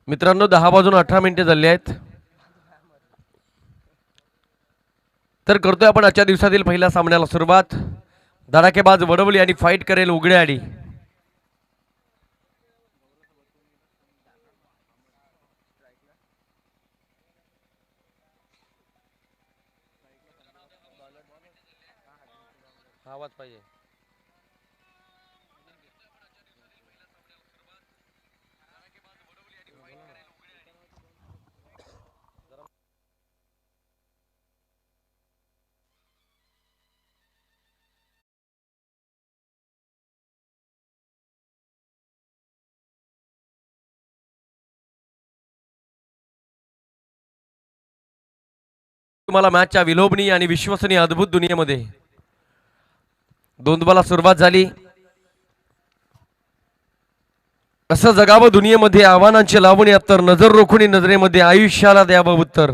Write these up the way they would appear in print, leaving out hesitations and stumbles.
मित्रांनो 10 वाजून 18 मिनिटे झाले आहेत. तर करतोय आपण आजच्या दिवसातील पहिल्या सामन्याला सुरुवात. धडाकेबाज वडवली आणि फाईट करेल उघड्याआडी. आवाज पाहिजे. तुम्हाला मॅचच्या विलोभनीय आणि विश्वसनीय अद्भुत दुनियेमध्ये दोन सुरुवात झाली. असं जगावं दुनियेमध्ये आव्हानांचे लावून तर नजर रोखून नजरेमध्ये आयुष्याला द्यावं उत्तर.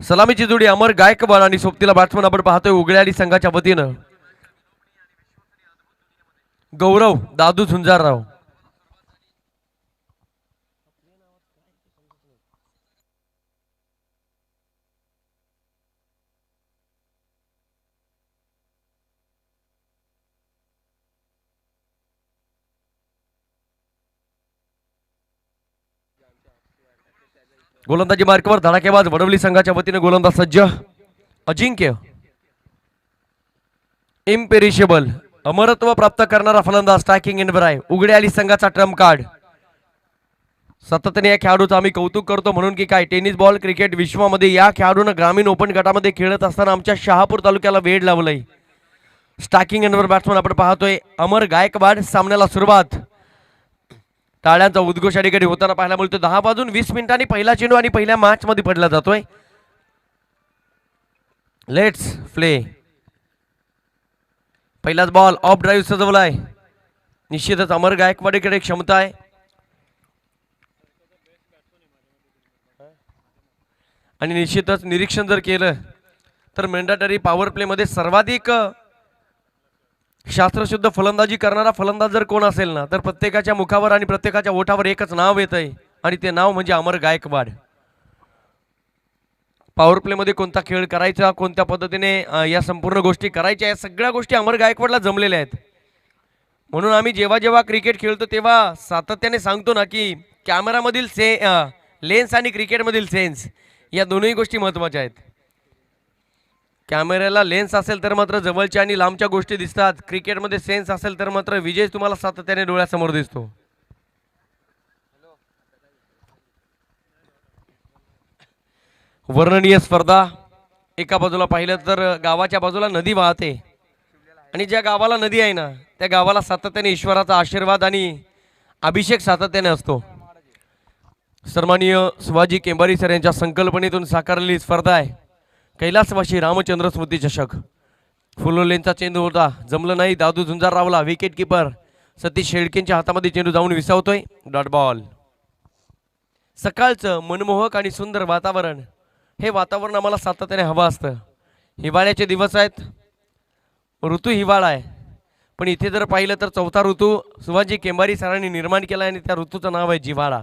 सलामीची जोडी अमर गायकवाड आणि सोबतीला बॅट्समन आपण पाहतोय उघड्याडी संघाच्या वतीनं गौरव दादू झुंजारराव. गोलंदाजी मार्कवर धडाकेबाज वडवली संघाच्या वतीने गोलंदाज सज्ज. अजिंक्य इम्पेरिशेबल अमरत्व प्राप्त करणारा फलंदाज स्ट्रायकिंग एंडवर आहे. उघडे आली संघाचा ट्रम्प कार्ड. सातत्याने या खेळाडूचं आम्ही कौतुक करतो म्हणून की काय टेनिस बॉल क्रिकेट विश्वामध्ये या खेळाडूनं ग्रामीण ओपन गटामध्ये खेळत असताना आमच्या शहापूर तालुक्याला वेड लावलंय. स्ट्रायकिंग एंडवर बॅट्समन आपण पाहतोय अमर गायकवाड. सामन्याला सुरुवात. टाळ्यांचा उद्घोष अलीकडे होताना पाहायला मिळतो. 10 वाजून 20 मिनिटांनी पहिला चेंडू आणि पहिल्या मॅच मध्ये पडला जातोय. Let's play. पहिलाच बॉल ऑफ ड्राईव्ह सजवलाय. निश्चितच अमर गायकवाडीकडे क्षमता आहे आणि निश्चितच निरीक्षण जर केलं तर मॅन्डेटरी पॉवर प्ले मध्ये सर्वाधिक शास्त्रशुद्ध फलंदाजी करणारा फलंदाज जर कोण असेल ना तर प्रत्येकाच्या मुखावर आणि प्रत्येकाच्या ओठावर एकच नाव येत आहे आणि ते नाव म्हणजे अमर गायकवाड. पॉवर प्ले मध्ये कोणता खेळ करायचा, कोणत्या पद्धतीने या संपूर्ण गोष्टी करायच्या, या सगळ्या गोष्टी अमर गायकवाडला जमलेल्या आहेत. म्हणून आम्ही जेव्हा जेव्हा क्रिकेट खेळतो तेव्हा सातत्याने सांगतो ना की कॅमेरामधील लेन्स आणि क्रिकेटमधील सेन्स या दोन्ही गोष्टी महत्त्वाच्या आहेत. कॅमेऱ्याला लेन्स असेल तर मात्र जवळच्या आणि लांबच्या गोष्टी दिसतात. क्रिकेटमध्ये सेन्स असेल तर मात्र विजय तुम्हाला सातत्याने डोळ्यासमोर दिसतो. वर्णनीय स्पर्धा. एका बाजूला पाहिलं तर गावाच्या बाजूला नदी वाहते आणि ज्या गावाला नदी आहे ना त्या गावाला सातत्याने ईश्वराचा आशीर्वाद आणि अभिषेक सातत्याने असतो. सन्माननीय शिवाजी केंबारी सर यांच्या संकल्पनेतून साकारलेली स्पर्धा आहे कैलासवासी रामचंद्र स्मृती चषक. फुलोलेंचा चेंडू होता, जमलं नाही. दादू झुंजाररावला विकेट किपर सतीश शेळकेंच्या हातामध्ये चेंडू जाऊन विसावतोय. Dot ball. सकाळचं मनमोहक आणि सुंदर वातावरण, हे वातावरण आम्हाला सातत्याने हवं असतं. हिवाळ्याचे दिवस आहेत, ऋतू हिवाळा आहे, पण इथे जर पाहिलं तर चौथा ऋतू शिवाजी केंबारी सरांनी निर्माण केला आणि त्या ऋतूचं नाव आहे जिव्हाळा.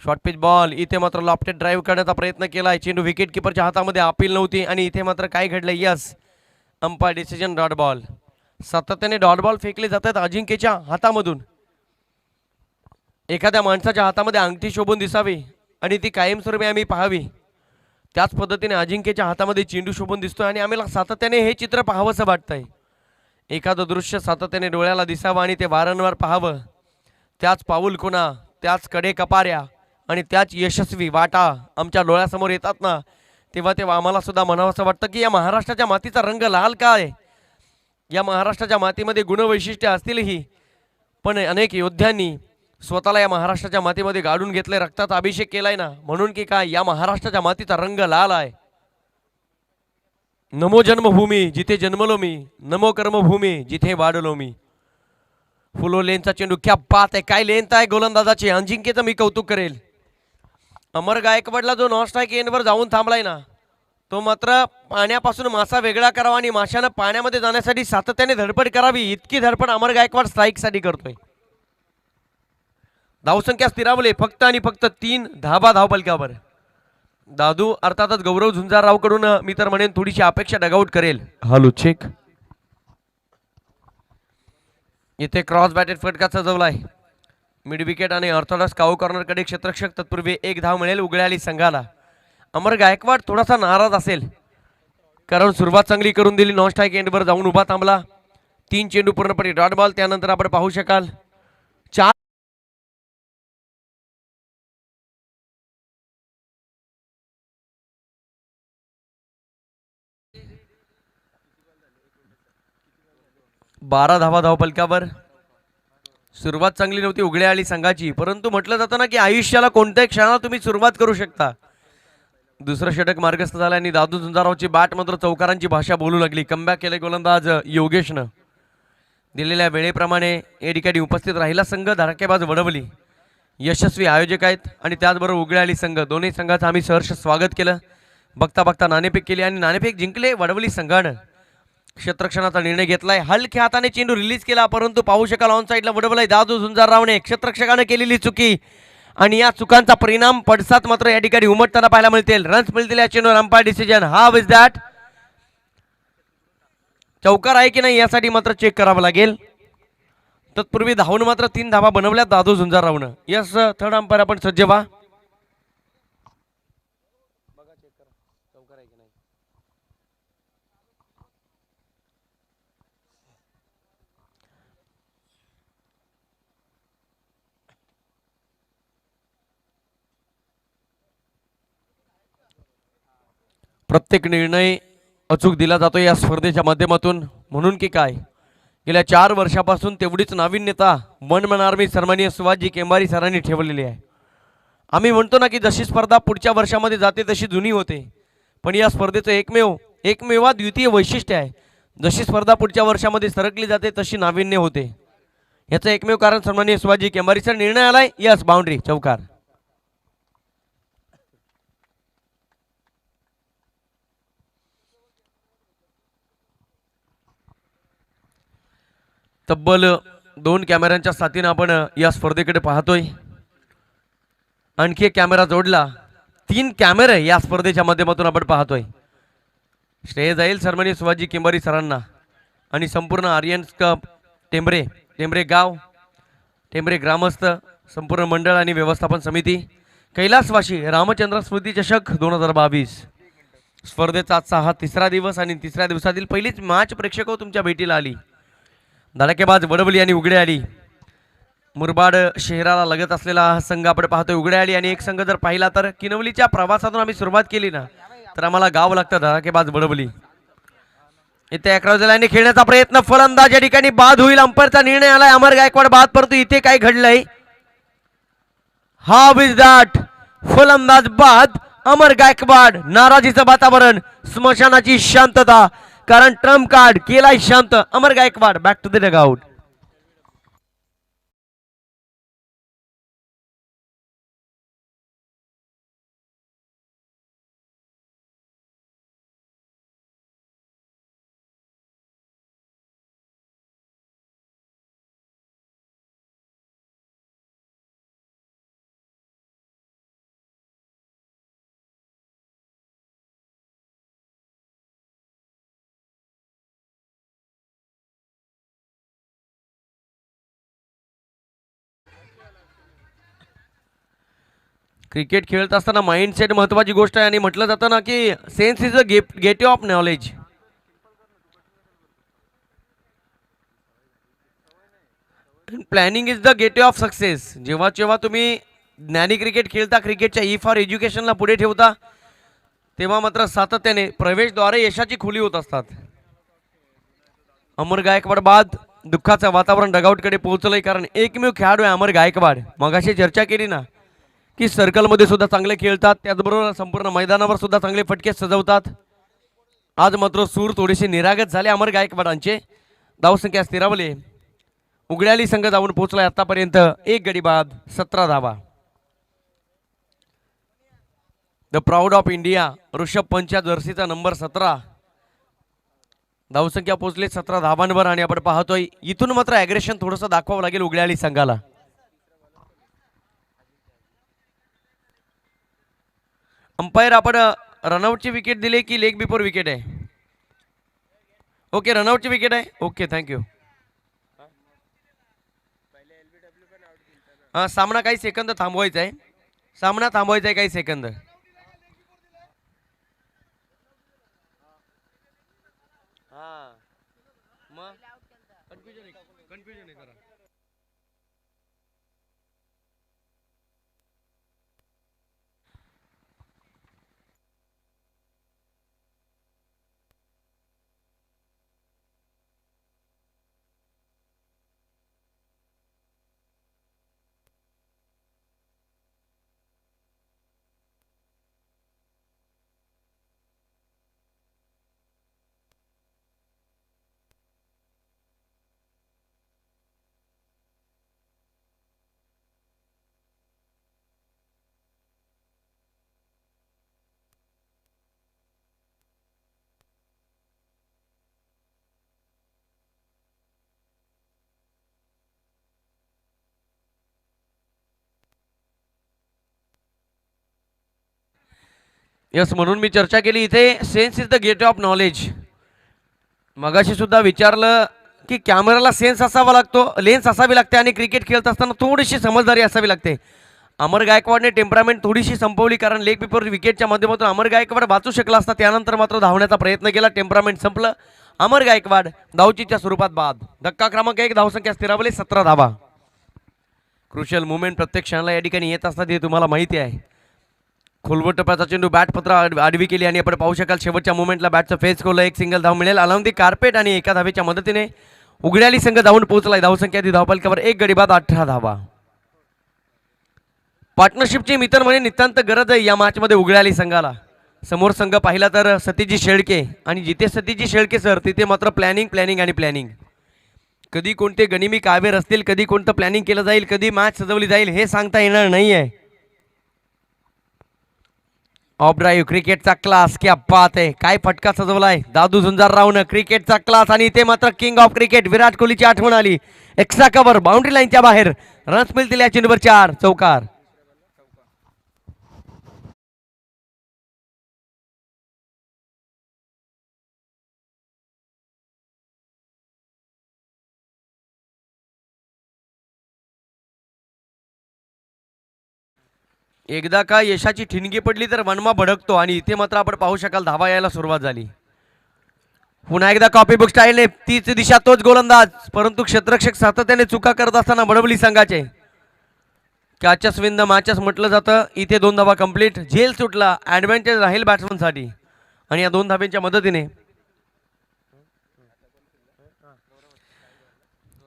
Short pitch ball. इथे मात्र लॉफ्टेड ड्राईव्ह करण्याचा प्रयत्न केलाय. चेंडू विकेट किपरच्या हातामध्ये अपील नव्हती आणि इथे मात्र काय घडलं, yes umpire decision, dot ball. सातत्याने डॉट बॉल फेकले जातात अजिंक्यच्या हातामधून. एखाद्या माणसाच्या हातामध्ये अंगठी शोभून दिसावी आणि ती कायमस्वरूपी आम्ही पाहावी, त्याच पद्धतीने अजिंक्यच्या हातामध्ये चेंडू शोभून दिसतोय आणि आम्हाला सातत्याने हे चित्र पाहावंसं वाटतंय. एखादं दृश्य सातत्याने डोळ्याला दिसावं आणि ते वारंवार पाहावं. त्याच पाऊल खुणा, त्याच कडे कपाऱ्या आणि त्याच यशस्वी वाटा आमच्या डोळ्यासमोर येतात ना तेव्हा तेव्हा आम्हाला सुद्धा म्हणावंसं वाटतं की या महाराष्ट्राच्या मातीचा रंग लाल का आहे. या महाराष्ट्राच्या मातीमध्ये गुणवैशिष्ट्य असतीलही पण अनेक योद्ध्यांनी स्वतःला या महाराष्ट्राच्या मातीमध्ये गाडून घेतले, रक्ताचा अभिषेक केलाय ना, म्हणून की काय या महाराष्ट्राच्या मातीचा रंग लाल आहे. नमो जन्मभूमी जिथे जन्मलो मी, नमो कर्मभूमी जिथे वाढलो मी. फुलोलेनचा चेंडू, क्या बात आहे, काय लेंथ आहे गोलंदाजाची. अजिंक्यचं मी कौतुक करेल. अमर गायकवाडला जो नॉन स्ट्राईक एंडवर जाऊन थांबलाय ना तो मात्र पाण्यापासून मासा वेगळा करावा आणि माशानं पाण्यामध्ये जाण्यासाठी सातत्याने धडपड करावी, इतकी धडपड अमर गायकवाड स्ट्राईकसाठी करतोय. धावसंख्या स्थिरावले फक्त आणि फक्त 3 धाबा धावपलक्यावर. दादू अर्थातच गौरव झुंजारराव कडून मी तर म्हणेन थोडीशी अपेक्षा डगआउट करेल. Hello check. इथे क्रॉस बॅटेड फटका सजवलाय. मिड विकेट आणि ऑर्थोडॉक्स काऊ कॉर्नर कडे क्षेत्ररक्षक. तत्पूर्वी एक धाव मिळेल उघड्याली संघाला. अमर गायकवाड थोडासा नाराज असेल कारण सुरुवात चांगली करून दिली. नॉन स्ट्राईक एंडवर जाऊन उभा थांबला. 3 चेंडू पूर्णपणे डॉट बॉल. त्यानंतर आपण पाहू शकाल 4 12 धावा धावपलक्यावर. सुरुवात चांगली नव्हती उघड्याली संघाची, परंतु म्हटलं जातं ना की आयुष्याला कोणत्याही क्षणाला तुम्ही सुरुवात करू शकता. दुसरं षटक मार्गस्थ झालं आणि दादू झुंजारावची बॅट मात्र चौकारांची भाषा बोलू लागली. कमबॅक केले गोलंदाज योगेशनं. दिलेल्या वेळेप्रमाणे या ठिकाणी उपस्थित राहिला संघ. धडाकेबाज वडवली यशस्वी आयोजक आहेत आणि त्याचबरोबर उघड्याली संघ. दोन्ही संघाचं आम्ही सहर्ष स्वागत केलं. बघता बघता नाणेफेक केली आणि नाणेफेक जिंकले वडवली संघानं. क्षेत्ररक्षणाचा निर्णय घेतलाय. हलक्या हाताने चेंडू रिलीज केला, परंतु पाहू शकाल ऑन साईडला वडवलाय दादू झुंजाररावने. क्षेत्ररक्षकाने केलेली चुकी आणि या चुकांचा परिणाम पडसाद मात्र या ठिकाणी उमटताना पाहायला मिळतील. रन्स मिळतील या चेंडूवर. Umpire decision. How is that. चौकार आहे की नाही यासाठी मात्र चेक करावं लागेल. तत्पूर्वी धावून मात्र 3 धावा बनवल्या दादू झुंजाररावनं. यस थर्ड अंपायर आपण सज्ज व्हा. प्रत्येक निर्णय अचूक दिला जातो या स्पर्धेच्या माध्यमातून. म्हणून की काय गेल्या 4 वर्षापासून तेवढीच नाविन्यता वन मन आर्मी सन्माननीय सुभाषजी केंबारी सरांनी ठेवलेली आहे. आम्ही म्हणतो ना की जशी स्पर्धा पुढच्या वर्षामध्ये जाते तशी जुनी होते, पण या स्पर्धेचं एकमेवा द्वितीय वैशिष्ट्य आहे. जशी स्पर्धा पुढच्या वर्षामध्ये सरकली जाते तशी नाविन्य होते. याचं एकमेव कारण सन्माननीय सुभाषजी केंबारी सर. निर्णय आलाय. Yes boundary. चौकार. तब्बल 2 कॅमेऱ्यांच्या साथीने आपण या स्पर्धेकडे पाहतोय. आणखी एक कॅमेरा जोडला. 3 कॅमेरे या स्पर्धेच्या माध्यमातून आपण पाहतोय. श्रेय जाईल सन्माननीय सुभाषजी केंबारी सरांना आणि संपूर्ण आर्यन्स कप टेंबरे गाव, टेंबरे ग्रामस्थ, संपूर्ण मंडळ आणि व्यवस्थापन समिती, कैलासवासी रामचंद्र स्मृती चषक 2022 स्पर्धेचा आजचा हा 3रा दिवस आणि 3ऱ्या दिवसातील पहिलीच मॅच प्रेक्षक तुमच्या भेटीला आली. धडाकेबाज वडवली आणि उघड्याली. मुरबाड शहराला लगत असलेला हा संघ आपण पाहतोय उघड्याली. आणि एक संघ जर पाहिला तर किनवलीच्या प्रवासातून आम्ही सुरुवात केली ना तर आम्हाला गाव लागतं धडाकेबाज वडवली. इथे 11 जणांनी खेळण्याचा प्रयत्न. फलंदाज या ठिकाणी बाद होईल. अंपायरचा निर्णय आलाय. अमर गायकवाड बाद. परंतु इथे काय घडलंय. How is that. फलंदाज बाद. अमर गायकवाड. नाराजीचं वातावरण. स्मशानाची शांतता, कारण ट्रम्प कार्ड केलाय शांत. Amar Gaikwad back to the dugout. Cricket खेळत असताना माइंडसेट महत्वाची गोष्ट आहे आणि म्हटलं जातं ना की sense is a gateway of knowledge. Planning is the gateway of success. जेव्हा जेव्हा तुम्ही ज्ञानी क्रिकेट खेळता, क्रिकेटच्या ई फॉर एज्युकेशनला पुढे ठेवता, तेव्हा मात्र सातत्याने प्रवेशद्वारे यशाची खुली होत असतात. अमर गायकवाड बाद. दुःखाचं वातावरण डगआउटकडे पोहोचलंय, कारण एकमेव खेळाडू आहे अमर गायकवाड. मगाशी चर्चा केली ना की सर्कलमध्ये सुद्धा चांगले खेळतात, त्याचबरोबर संपूर्ण मैदानावर सुद्धा चांगले फटके सजवतात. आज मात्र सूर थोडेसे निरागत झाले अमर गायकवाडांचे. धावसंख्या स्थिरावली. उघड्याली संघ जाऊन पोहोचलाय आतापर्यंत 1 गडी बाद, 17 धावा. The proud of India Rishabh पंतच्या जर्सीचा नंबर 17. धावसंख्या पोहोचले 17 धावांवर आणि आपण पाहतोय इथून मात्र ॲग्रेशन थोडंसं दाखवावं लागेल उघड्याली संघाला. अंपायर आपण रनआउटची विकेट दिली की लेग बिफोर विकेट आहे? ओके, रनआउटची विकेट आहे. Okay, thank you. सामना काही सेकंद थांबवायचा आहे. सामना थांबवायचा आहे काही सेकंद. हा मग कन्फ्युजन आहे जरा. यस, म्हणून मी चर्चा केली इथे. Sense is the gate of knowledge. मगाशी सुद्धा विचारलं की कॅमेराला सेन्स असावा लागतो, लेन्स असावी लागते आणि क्रिकेट खेळत असताना थोडीशी समजदारी असावी लागते. अमर गायकवाडने टेम्परामेंट थोडीशी संपवली, कारण लेग बिफोर विकेटच्या माध्यमातून अमर गायकवाड वाचू शकला असता. त्यानंतर मात्र धावण्याचा प्रयत्न केला, टेम्परामेंट संपलं. अमर गायकवाड धावचीच्या स्वरूपात बाद. धक्का क्रमांक 1, धावसंख्या स्थिरावली 17 धावा. क्रुशियल मुवमेंट प्रत्येक क्षणाला या ठिकाणी येत असतात हे तुम्हाला माहिती आहे. खोलवर टप्प्याचा चेंडू बॅट पत्र आडवी केली आणि आपण पाहू शकाल शेवटच्या मोमेंटला बॅटचं फेस कोलं, एक सिंगल धाव मिळेल. अलाउन दी कार्पेट आणि एका धावेच्या मदतीने उघड्याली संघ धावून पोहोचलाय. धावसंख्या ती धावपालकावर 1 गडी बाद 18 धावा. पार्टनरशिपची मित्र म्हणे नितांत गरज आहे या मॅचमध्ये उघड्याली संघाला. समोर संघ पाहिला तर सतीजी शेळके, आणि जिथे सतीजी शेळके सर तिथे मात्र प्लॅनिंग प्लॅनिंग आणि प्लॅनिंग. कधी कोणते गनिमी कावेर असतील, कधी कोणतं प्लॅनिंग केलं जाईल, कधी मॅच सजवली जाईल हे सांगता येणार नाही आहे. ऑफ ड्राईव्ह, क्रिकेटचा क्लास, क्या बात आहे. काय फटका सजवलाय दादू झुंजाररावनं. क्रिकेटचा क्लास, आणि इथे मात्र किंग ऑफ क्रिकेट विराट कोहलीची आठवण आली. एक्स्ट्रा कव्हर, बाउंड्री लाईनच्या बाहेर रन्स मिळतील या चेंडूवर 4, चौकार. एकदा का यशाची ठिणगी पडली तर वनमा भडकतो, आणि इथे मात्र आपण पाहू शकाल धावा यायला सुरुवात झाली. पुन्हा एकदा कॉपी बुक स्टाईलने तीच दिशा, तोच गोलंदाज, परंतु क्षेत्ररक्षक सातत्याने चुका करत असताना बडबली संघाचे. कॅचस विन द मॅचेस म्हटलं जातं. इथे 2 धावा कंप्लीट. झेल सुटला, ॲडव्हान्टेज राहील बॅट्समनसाठी, आणि या 2 धाब्यांच्या मदतीने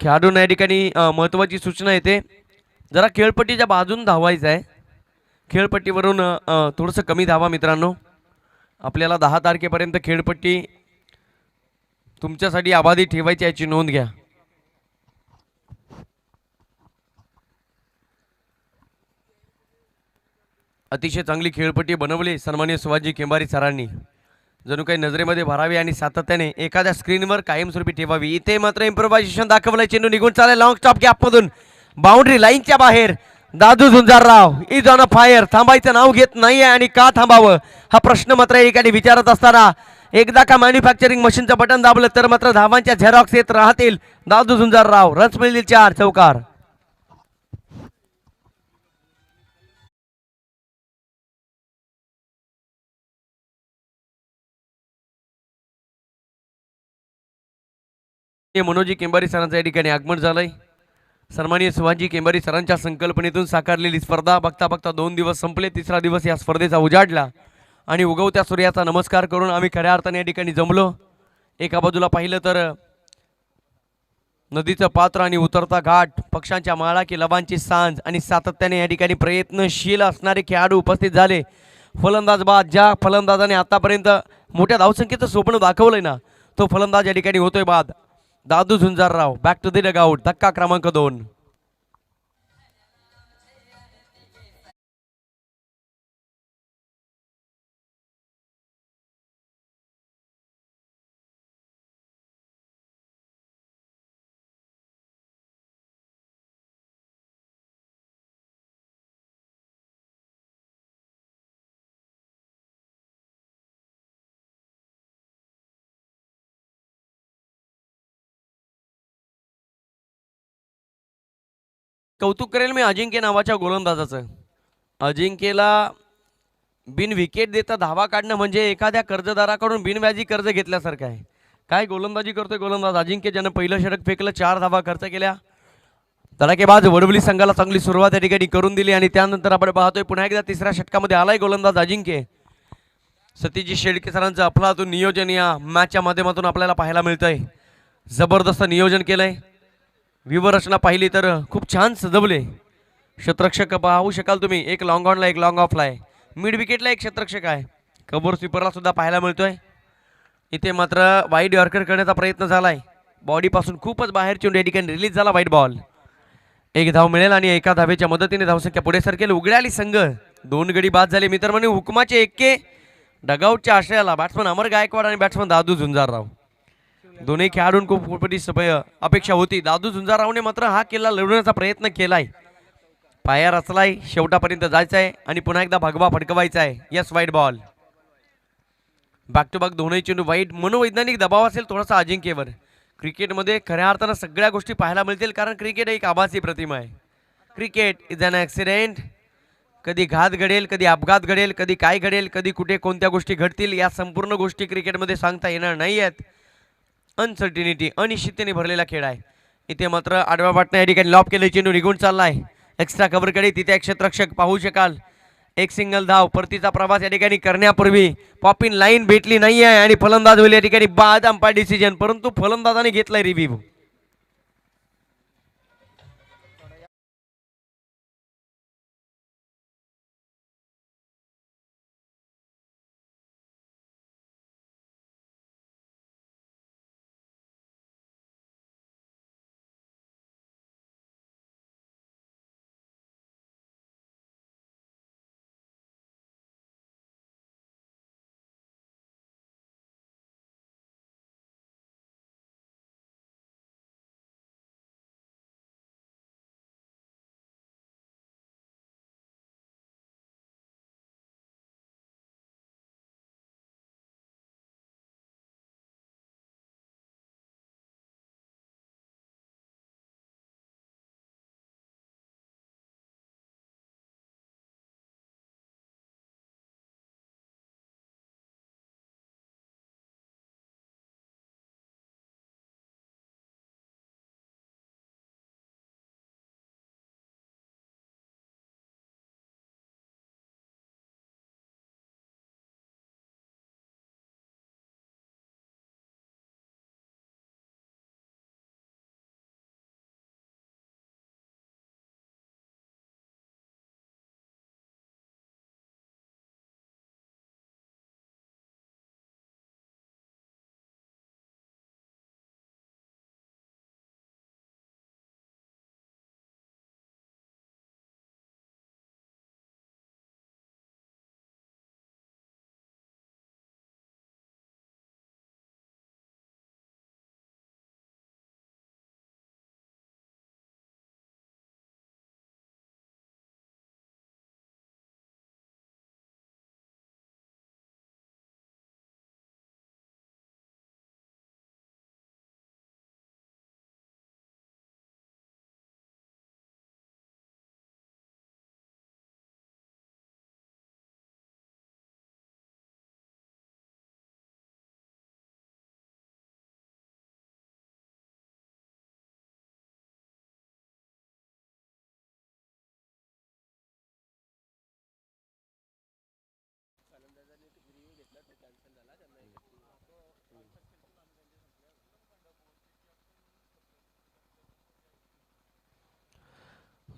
खेळाडूंना या ठिकाणी महत्त्वाची सूचना येते, जरा खेळपट्टीच्या बाजून धावायचं आहे. खेळपट्टीवरून थोडंसं कमी धावा मित्रांनो. आपल्याला 10 तारखेपर्यंत खेळपट्टी तुमच्यासाठी आबादी ठेवायची, याची नोंद घ्या. अतिशय चांगली खेळपट्टी बनवली सन्माननीय शिवाजी केंबारी सरांनी. जणू काही नजरेमध्ये भरावी आणि सातत्याने एखाद्या स्क्रीनवर कायमस्वरूपी ठेवावी. इथे मात्र इम्प्रोव्हायझेशन दाखवलंय. चेंडू निघून चालेल लॉंग स्टॉप गॅपमधून, बाउंड्री लाईनच्या बाहेर. Dadu Zunjarrao is on a fire. थांबायचं नाव घेत नाहीये, आणि का थांबावं हा प्रश्न मात्र या ठिकाणी विचारत असताना एकदा का मॅन्युफॅक्चरिंग मशीनचं बटन दाबलं तर मात्र धावांच्या झेरॉक्स येत राहतील. दादू झुंजारराव, रन्स मिळतील 4, चौकार. मनोजी केंबारी सरांचं या ठिकाणी आगमन झालंय. सन्माननीय शिवाजी केंबारी सरांच्या संकल्पनेतून साकारलेली स्पर्धा बघता बघता 2 दिवस संपले. 3रा दिवस या स्पर्धेचा उजाडला, आणि उगवत्या सूर्याचा नमस्कार करून आम्ही खऱ्या अर्थाने या ठिकाणी जमलो. एका बाजूला पाहिलं तर नदीचं पात्र आणि उतरता घाट, पक्ष्यांच्या माळा की लबांची सांज, आणि सातत्याने या ठिकाणी प्रयत्नशील असणारे खेळाडू उपस्थित झाले. फलंदाज बाद, ज्या फलंदाजाने आतापर्यंत मोठ्या धावसंख्येचं स्वप्न दाखवलंय ना, तो फलंदाज या ठिकाणी होतोय बाद. Dadu Zunjarrao, back to the dugout. धक्का क्रमांक 2. कौतुक करेल मी अजिंक्य नावाच्या गोलंदाजाचं. अजिंक्यला बिन विकेट देता धावा काढणं म्हणजे एखाद्या कर्जदाराकडून बिनव्याजी कर्ज घेतल्यासारखं आहे. काय गोलंदाजी करतोय गोलंदाज अजिंक्य, ज्यानं पहिलं षटक फेकलं, 4 धावा खर्च केल्या. धडाकेबाज वडवली संघाला चांगली सुरुवात या ठिकाणी करून दिली आणि त्यानंतर आपण पाहतोय पुन्हा एकदा तिसऱ्या षटकामध्ये आलाय गोलंदाज अजिंक्य. सतीजी शेळके सरांचं अफलातून नियोजन या मॅचच्या माध्यमातून आपल्याला पाहायला मिळतंय. जबरदस्त नियोजन केलंय. व्यूहरचना पाहिली तर खूप छान सजवले. क्षेत्ररक्षक पाहू शकाल तुम्ही, एक लॉंग ऑनला एक लॉंग ऑफला आहे. मिड विकेटला एक क्षेत्ररक्षक आहे. कबर स्वीपरला सुद्धा पाहायला मिळतोय. इथे मात्र वाईड यॉर्कर करण्याचा प्रयत्न झालाय. बॉडीपासून खूपच बाहेर चेंडू या ठिकाणी रिलीज झाला. वाईट बॉल. एक धाव मिळेल आणि एका धावेच्या मदतीने धावसंख्या पुढे सरकेल. उघड्या आली संघ. 2 गडी बाद झाले मित्र म्हणे हुकमाचे एक्के. डगआउटच्या आश्रयाला बॅट्समन अमर गायकवाड आणि बॅट्समन दादू झुंजारराव, दोन्ही खेळाडूंना खूप मोठी अपेक्षा होती. दादू झुंजाररावने मात्र हा किल्ला लढवण्याचा प्रयत्न केलाय. पाया रचलाय, शेवटापर्यंत जायचं आहे आणि पुन्हा एकदा भगवा फडकवायचा आहे. यस, वाईट बॉल. बॅक टू बॅक दोन्ही चेंडू वाईट. मनोवैज्ञानिक दबाव असेल थोडासा अजिंक्यवर. क्रिकेटमध्ये खऱ्या अर्थानं सगळ्या गोष्टी पाहायला मिळतील, कारण क्रिकेट एक आभासी प्रतिमा आहे. Cricket is an accident. कधी घात घडेल, कधी अपघात घडेल, कधी काय घडेल, कधी कुठे कोणत्या गोष्टी घडतील, या संपूर्ण गोष्टी क्रिकेटमध्ये सांगता येणार नाही आहेत. अनसर्टिनिटी, अनिश्चिततेने भरलेला खेळ आहे. इथे मात्र आडव्या बाटण्या या ठिकाणी लॉप केले, चेंडू निघून चाललाय एक्स्ट्रा कव्हरकडे. तिथे एक क्षेत्ररक्षक पाहू शकाल. एक सिंगल धाव. परतीचा प्रवास या ठिकाणी करण्यापूर्वी पॉपिन लाईन भेटली नाही आहे आणि फलंदाज होईल या ठिकाणी बाद. अंपायर डिसिजन, परंतु फलंदाजाने घेतलाय रिव्ह्यू.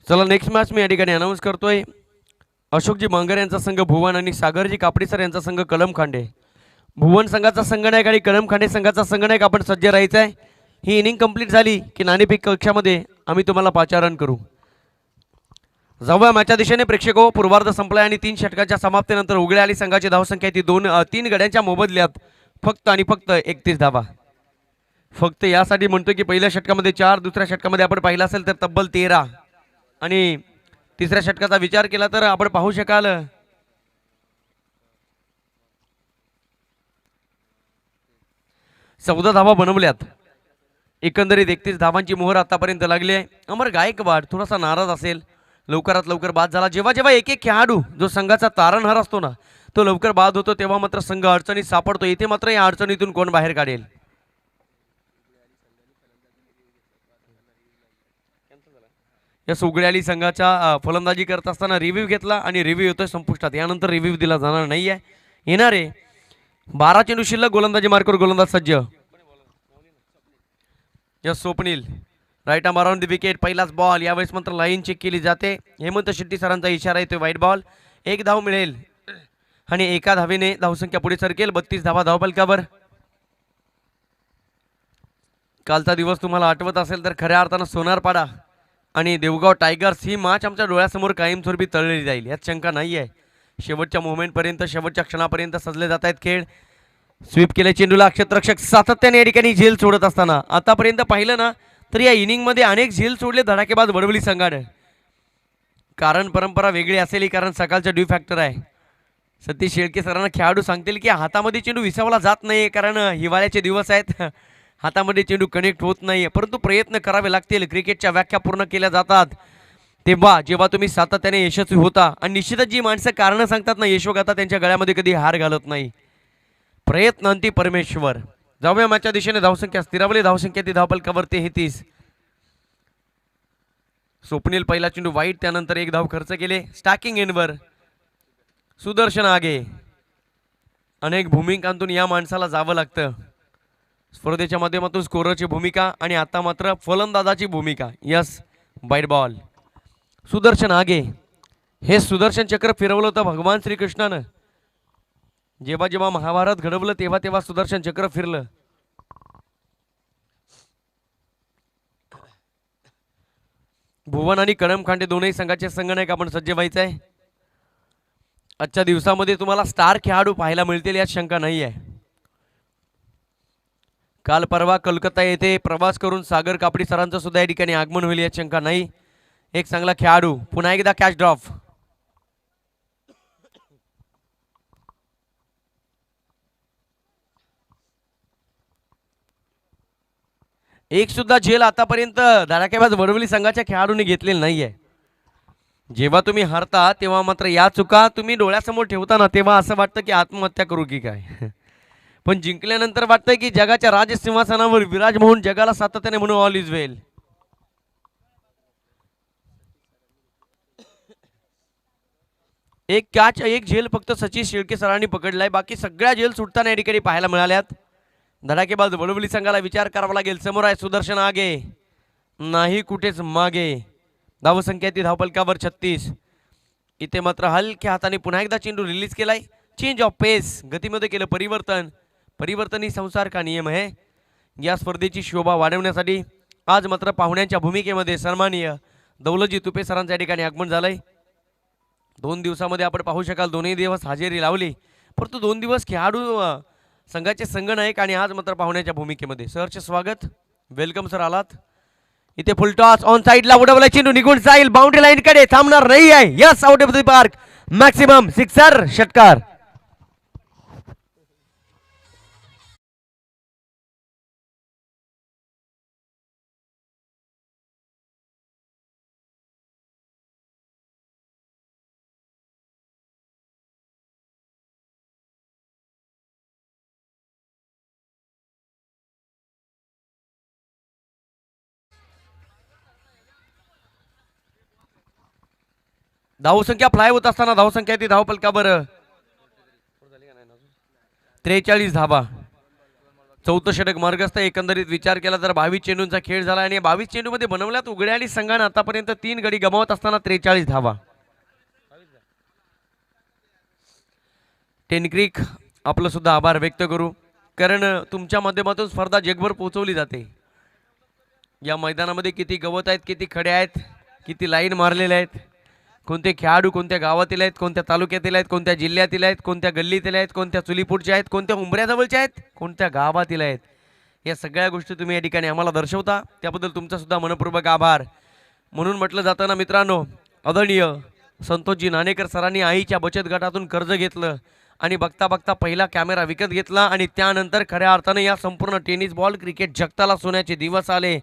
चला नेक्स्ट मॅच मी या ठिकाणी अनाऊन्स करतोय. अशोकजी मांगर यांचा संघ भुवन आणि सागरजी कापडीसर यांचा संघ कलम खांडे. भुवन संघाचा संघनायक आणि कलम खांडे संघाचा संघनायक आपण सज्ज राहायचं आहे. ही इनिंग कंप्लीट झाली की नाणेफेक कक्षामध्ये आम्ही तुम्हाला पाचारण करू. जाऊया मॅचच्या दिशेने प्रेक्षको. पूर्वार्ध संपलाय आणि 3 षटकाच्या समाप्तीनंतर उघड्या आली संघाची धावसंख्या ती 3 गड्यांच्या मोबदल्यात फक्त आणि फक्त 31 धावा. फक्त यासाठी म्हणतो की पहिल्या षटकामध्ये 4, दुसऱ्या षटकामध्ये आपण पाहिलं असेल तर तब्बल 13 आणि तिसऱ्या षटकाचा विचार केला तर आपण पाहू शकाल 14 धावा बनवल्यात. एकंदरीत 31 धावांची मोहर आतापर्यंत लागली आहे. अमर गायकवाड थोडासा नाराज असेल, लवकरात लवकर बाद झाला. जेव्हा जेव्हा एक एक खेळाडू जो संघाचा तारणहार असतो ना, तो लवकर बाद होतो तेव्हा मात्र संघ अडचणीत सापडतो. इथे मात्र या अडचणीतून कोण बाहेर काढेल. या सुगड्याली संघाच्या फलंदाजी करत असताना रिव्ह्यू घेतला आणि रिव्ह्यू येतोय संपुष्टात. यानंतर रिव्ह्यू दिला जाणार नाही आहे. येणारे 12 चेंडू शिल्लक, गोलंदाजी मार्कवर गोलंदाज सज्ज. Yes Swapnil right arm around the wicket. पहिलाच बॉल. यावेळेस मात्र लाईन चेक केली जाते. हेमंत शेट्टी सरांचा इशारा येतोय वाईट बॉल. एक धाव मिळेल आणि एका धावेने धावसंख्या पुढे सरकेल. 32 धावा धावफलकावर. कालचा दिवस तुम्हाला आठवत असेल तर खऱ्या अर्थानं सोनारपाडा आणि देवगाव टायगर्स ही मॅच आमच्या डोळ्यासमोर कायमस्वरूपी तळलेली जाईल यात शंका नाही आहे. शेवटच्या मोमेंटपर्यंत, शेवटच्या क्षणापर्यंत सजले जात आहेत खेळ. स्वीप केले चेंडूला. क्षेत्ररक्षक सातत्याने या ठिकाणी झेल सोडत असताना आतापर्यंत पाहिलं ना तर या इनिंगमध्ये अनेक झेल सोडले धडाकेबाज वडवली संघाने. कारण परंपरा वेगळी असेल, कारण सकाळचा ड्यू फॅक्टर आहे. सतीश शेळके सरांना खेळाडू सांगतील की हातामध्ये चेंडू विसावला जात नाही, कारण हिवाळ्याचे दिवस आहेत, हातामध्ये चेंडू कनेक्ट होत नाही. परंतु प्रयत्न करावे लागतील. क्रिकेटच्या व्याख्या पूर्ण केल्या जातात तेव्हा जेव्हा तुम्ही सातत्याने यशस्वी होता. आणि निश्चितच जी माणसं कारणं सांगतात ना यशोगाथा, त्यांच्या गळ्यामध्ये कधी हार घालत नाही. प्रयत्नांती परमेश्वर. जाऊया मॅचच्या दिशेने. धावसंख्या स्थिरावली. धावसंख्या ती धावफलकावर 33. स्वप्नील पहिला चेंडू वाईट, त्यानंतर एक धाव खर्च केले. स्टॅकिंग एंडवर सुदर्शन आगे. अनेक भूमिकांतून या माणसाला जावं लागतं. स्पर्धेच्या माध्यमातून स्कोररची भूमिका आणि आता मात्र फलंदाजाची भूमिका. यस वाईट बॉल. सुदर्शन आगे. हे सुदर्शन चक्र फिरवलं होतं भगवान श्रीकृष्णानं. जेव्हा जेव्हा महाभारत घडवलं तेव्हा तेव्हा सुदर्शन चक्र फिरलं. भुवन आणि कळम खांडे दोनही संघाचे संघनायक आपण सज्ज व्हायचं आहे. आजच्या दिवसामध्ये तुम्हाला स्टार खेळाडू पाहायला मिळतील यात शंका नाही आहे. काल परवा कोलकाता येथे प्रवास करून सागर कापडी सरांचं सुद्धा या ठिकाणी आगमन होईल यात शंका नाही. एक चांगला खेळाडू. पुन्हा एकदा कॅच ड्रॉप. एक सुद्धा झेल आतापर्यंत धडाकेबाज वडवली संघाच्या खेळाडूंनी घेतलेली नाहीये. जेव्हा तुम्ही हरता तेव्हा मात्र या चुका तुम्ही डोळ्यासमोर ठेवता ना, तेव्हा असं वाटतं की आत्महत्या करू की काय. पण जिंकल्यानंतर वाटतंय की जगाच्या राजसिंहासनावर विराज म्हणून जगाला सातत्याने म्हणून ऑल इज वेल. एक कॅच, एक झेल फक्त सचिन शेळके सरांनी पकडलाय. बाकी सगळ्या झेल सुटताना या ठिकाणी पाहायला मिळाल्यात. धडाकेबाज वडवली संघाला विचार करावा लागेल. समोर आहे सुदर्शन आगे, नाही कुठेच मागे. धावसंख्या ती धावफलकावर 36. इथे मात्र हलक्या हाताने पुन्हा एकदा चेंडू रिलीज केलाय. चेंज ऑफ पेस, गतीमध्ये केलं परिवर्तन. परिवर्तन ही संसार का नियम आहे. या स्पर्धेची शोभा वाढवण्यासाठी आज मात्र पाहुण्यांच्या भूमिकेमध्ये सन्माननीय दौलतजी तुपे सरांच्या ठिकाणी आगमन झालंय. 2 दिवसामध्ये आपण पाहू शकाल दोन्ही दिवस हजेरी लावली, परंतु 2 दिवस खेळाडू संघाचे संघनायक आणि आज मात्र पाहुण्याच्या भूमिकेमध्ये. सहर्ष स्वागत, वेलकम सर आलात. इथे फुल टॉस ऑन साइडला उडवला चेंडू निघून जाईल बाउंड्री लाईन कडे, थांबणार नाही आहे. Yes out of the park, maximum sixer, षटकार. धावसंख्या फ्लाय होत असताना धावसंख्या ती धावपलकावर 43 धावा. 4थं षटक मार्गस्थ. एकंदरीत विचार केला तर 22 चेंडूंचा खेळ झाला आणि 22 चेंडूमध्ये बनवल्यात उघड्याली संघाने आतापर्यंत 3 गडी गमावत असताना 43 धावा. टेनक्रिक आपलं सुद्धा आभार व्यक्त करू, कारण तुमच्या माध्यमातून स्पर्धा जगभर पोहोचवली जाते. या मैदानामध्ये किती गवत आहेत, किती खडे आहेत, किती लाईन मारलेले आहेत, कोणते खेळाडू कोणत्या गावातील आहेत, कोणत्या तालुक्यातील आहेत, कोणत्या जिल्ह्यातील आहेत, कोणत्या गल्लीतील आहेत, कोणत्या चुलीपुढच्या आहेत, कोणत्या उंबऱ्याजवळच्या आहेत, कोणत्या गावातील आहेत, या सगळ्या गोष्टी तुम्ही या ठिकाणी आम्हाला दर्शवता. त्याबद्दल तुमचा सुद्धा मनपूर्वक आभार. म्हणून म्हटलं जातं ना मित्रांनो, आदरणीय संतोषजी नाणेकर सरांनी आईच्या बचत गटातून कर्ज घेतलं आणि बघता बघता पहिला कॅमेरा विकत घेतला आणि त्यानंतर खऱ्या अर्थाने या संपूर्ण टेनिस बॉल क्रिकेट जगताला सोन्याचे दिवस आले.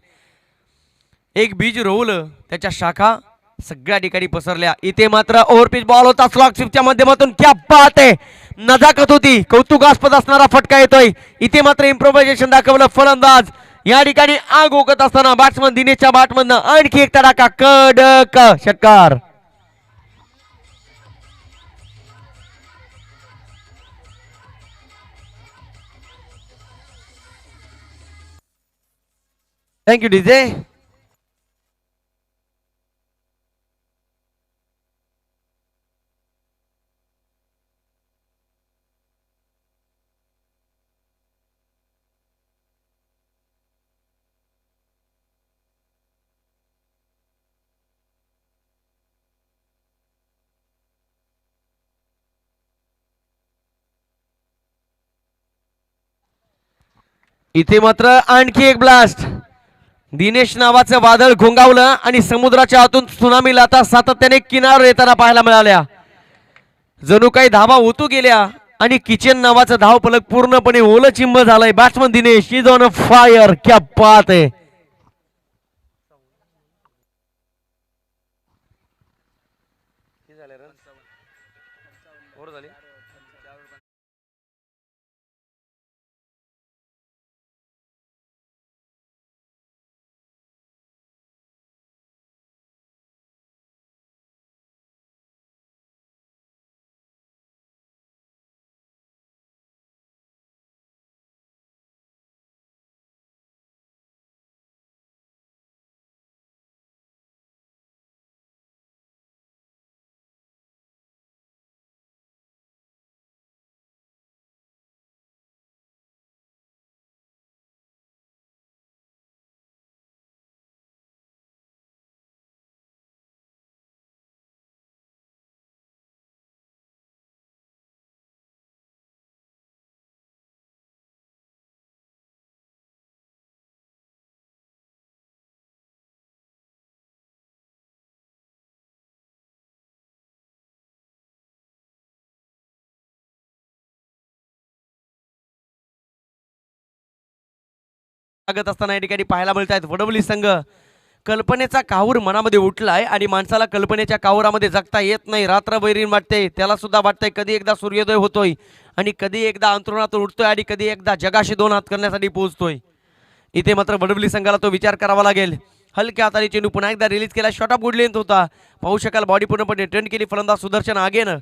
एक बीज रोवलं त्याच्या शाखा सगळ्या ठिकाणी पसरल्या. इथे मात्र ओव्हरपिच बॉल होता स्लॉग स्वीपच्या माध्यमातून. क्या बात आहे, नजाकत होती, कौतुकास्पद असणारा फटका येतोय. इथे मात्र इम्प्रोव्हायझेशन दाखवलं फलंदाज. या ठिकाणी आग ओकत असताना बॅट्समन दिनेशच्या बॅटमधनं आणखी एक तडाखा, कडक षटकार. Thank you DJ. इथे मात्र आणखी एक ब्लास्ट. दिनेश नावाचं वादळ घोंगावलं आणि समुद्राच्या आतून सुनामी लाटा सातत्याने किनार येताना पाहायला मिळाल्या. जणू काही धावा ओतू गेल्या आणि किचन नावाचं धावफलक पूर्णपणे ओलचिंब झालंय. Batsman Dinesh is on fire. क्या बात आहे. लागत असताना या ठिकाणी पाहायला मिळत आहेत वडवली संघ. कल्पनेचा काहूर मनामध्ये उठलाय आणि माणसाला कल्पनेच्या काहुरामध्ये जगता येत नाही. रात्र बैरीन वाटते, त्याला सुद्धा वाटतंय कधी एकदा सूर्योदय होतोय आणि कधी एकदा अंतरुणातून उठतोय आणि कधी एकदा जगाशी दोन हात करण्यासाठी पोहोचतोय. इथे मात्र वडवली संघाला तो विचार करावा लागेल. हलक्या हाताने चेंडू पुन्हा एकदा रिलीज केला. शॉट ऑफ गुड लेंथ होता. पाहू शकाल बॉडी पूर्णपणे टर्न केली फलंदाज सुदर्शन आगेनं.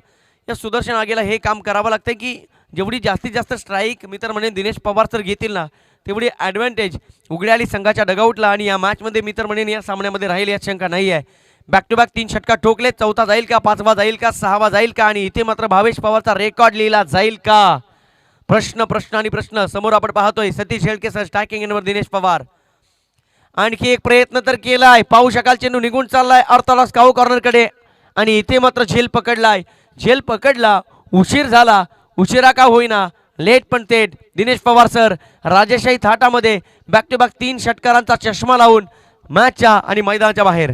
या सुदर्शन आगेला हे काम करावं लागतं की जेवढी जास्तीत जास्त स्ट्राईक मी तर म्हणेन दिनेश पवार सर घेतील ना तेवढी ॲडव्हान्टेज उघड्याली संघाच्या डगआउटला आणि या मॅचमध्ये मी तर म्हणेन या सामन्यामध्ये राहील यात शंका नाही आहे. बॅक टू बॅक 3 षटका ठोकले. चौथा जाईल का, पाचवा जाईल का, सहावा जाईल का आणि इथे मात्र भावेश पवारचा रेकॉर्ड लिहिला जाईल का? प्रश्न प्रश्न आणि प्रश्न समोर आपण पाहतोय. सतीश शेळके सर स्ट्रायकिंग एंडवर दिनेश पवार. आणखी एक प्रयत्न तर केलाय. पाहू शकाल चेंडू निघून चाललाय अर्थाला स्काऊ कॉर्नरकडे आणि इथे मात्र झेल पकडलाय. झेल पकडला, उशीर झाला, उशिरा का होईना लेट पण थेट. दिनेश पवार सर राजेशाही थाटामध्ये बॅक टू बॅक 3 षटकारांचा चष्मा लावून मॅचच्या आणि मैदानाच्या बाहेर.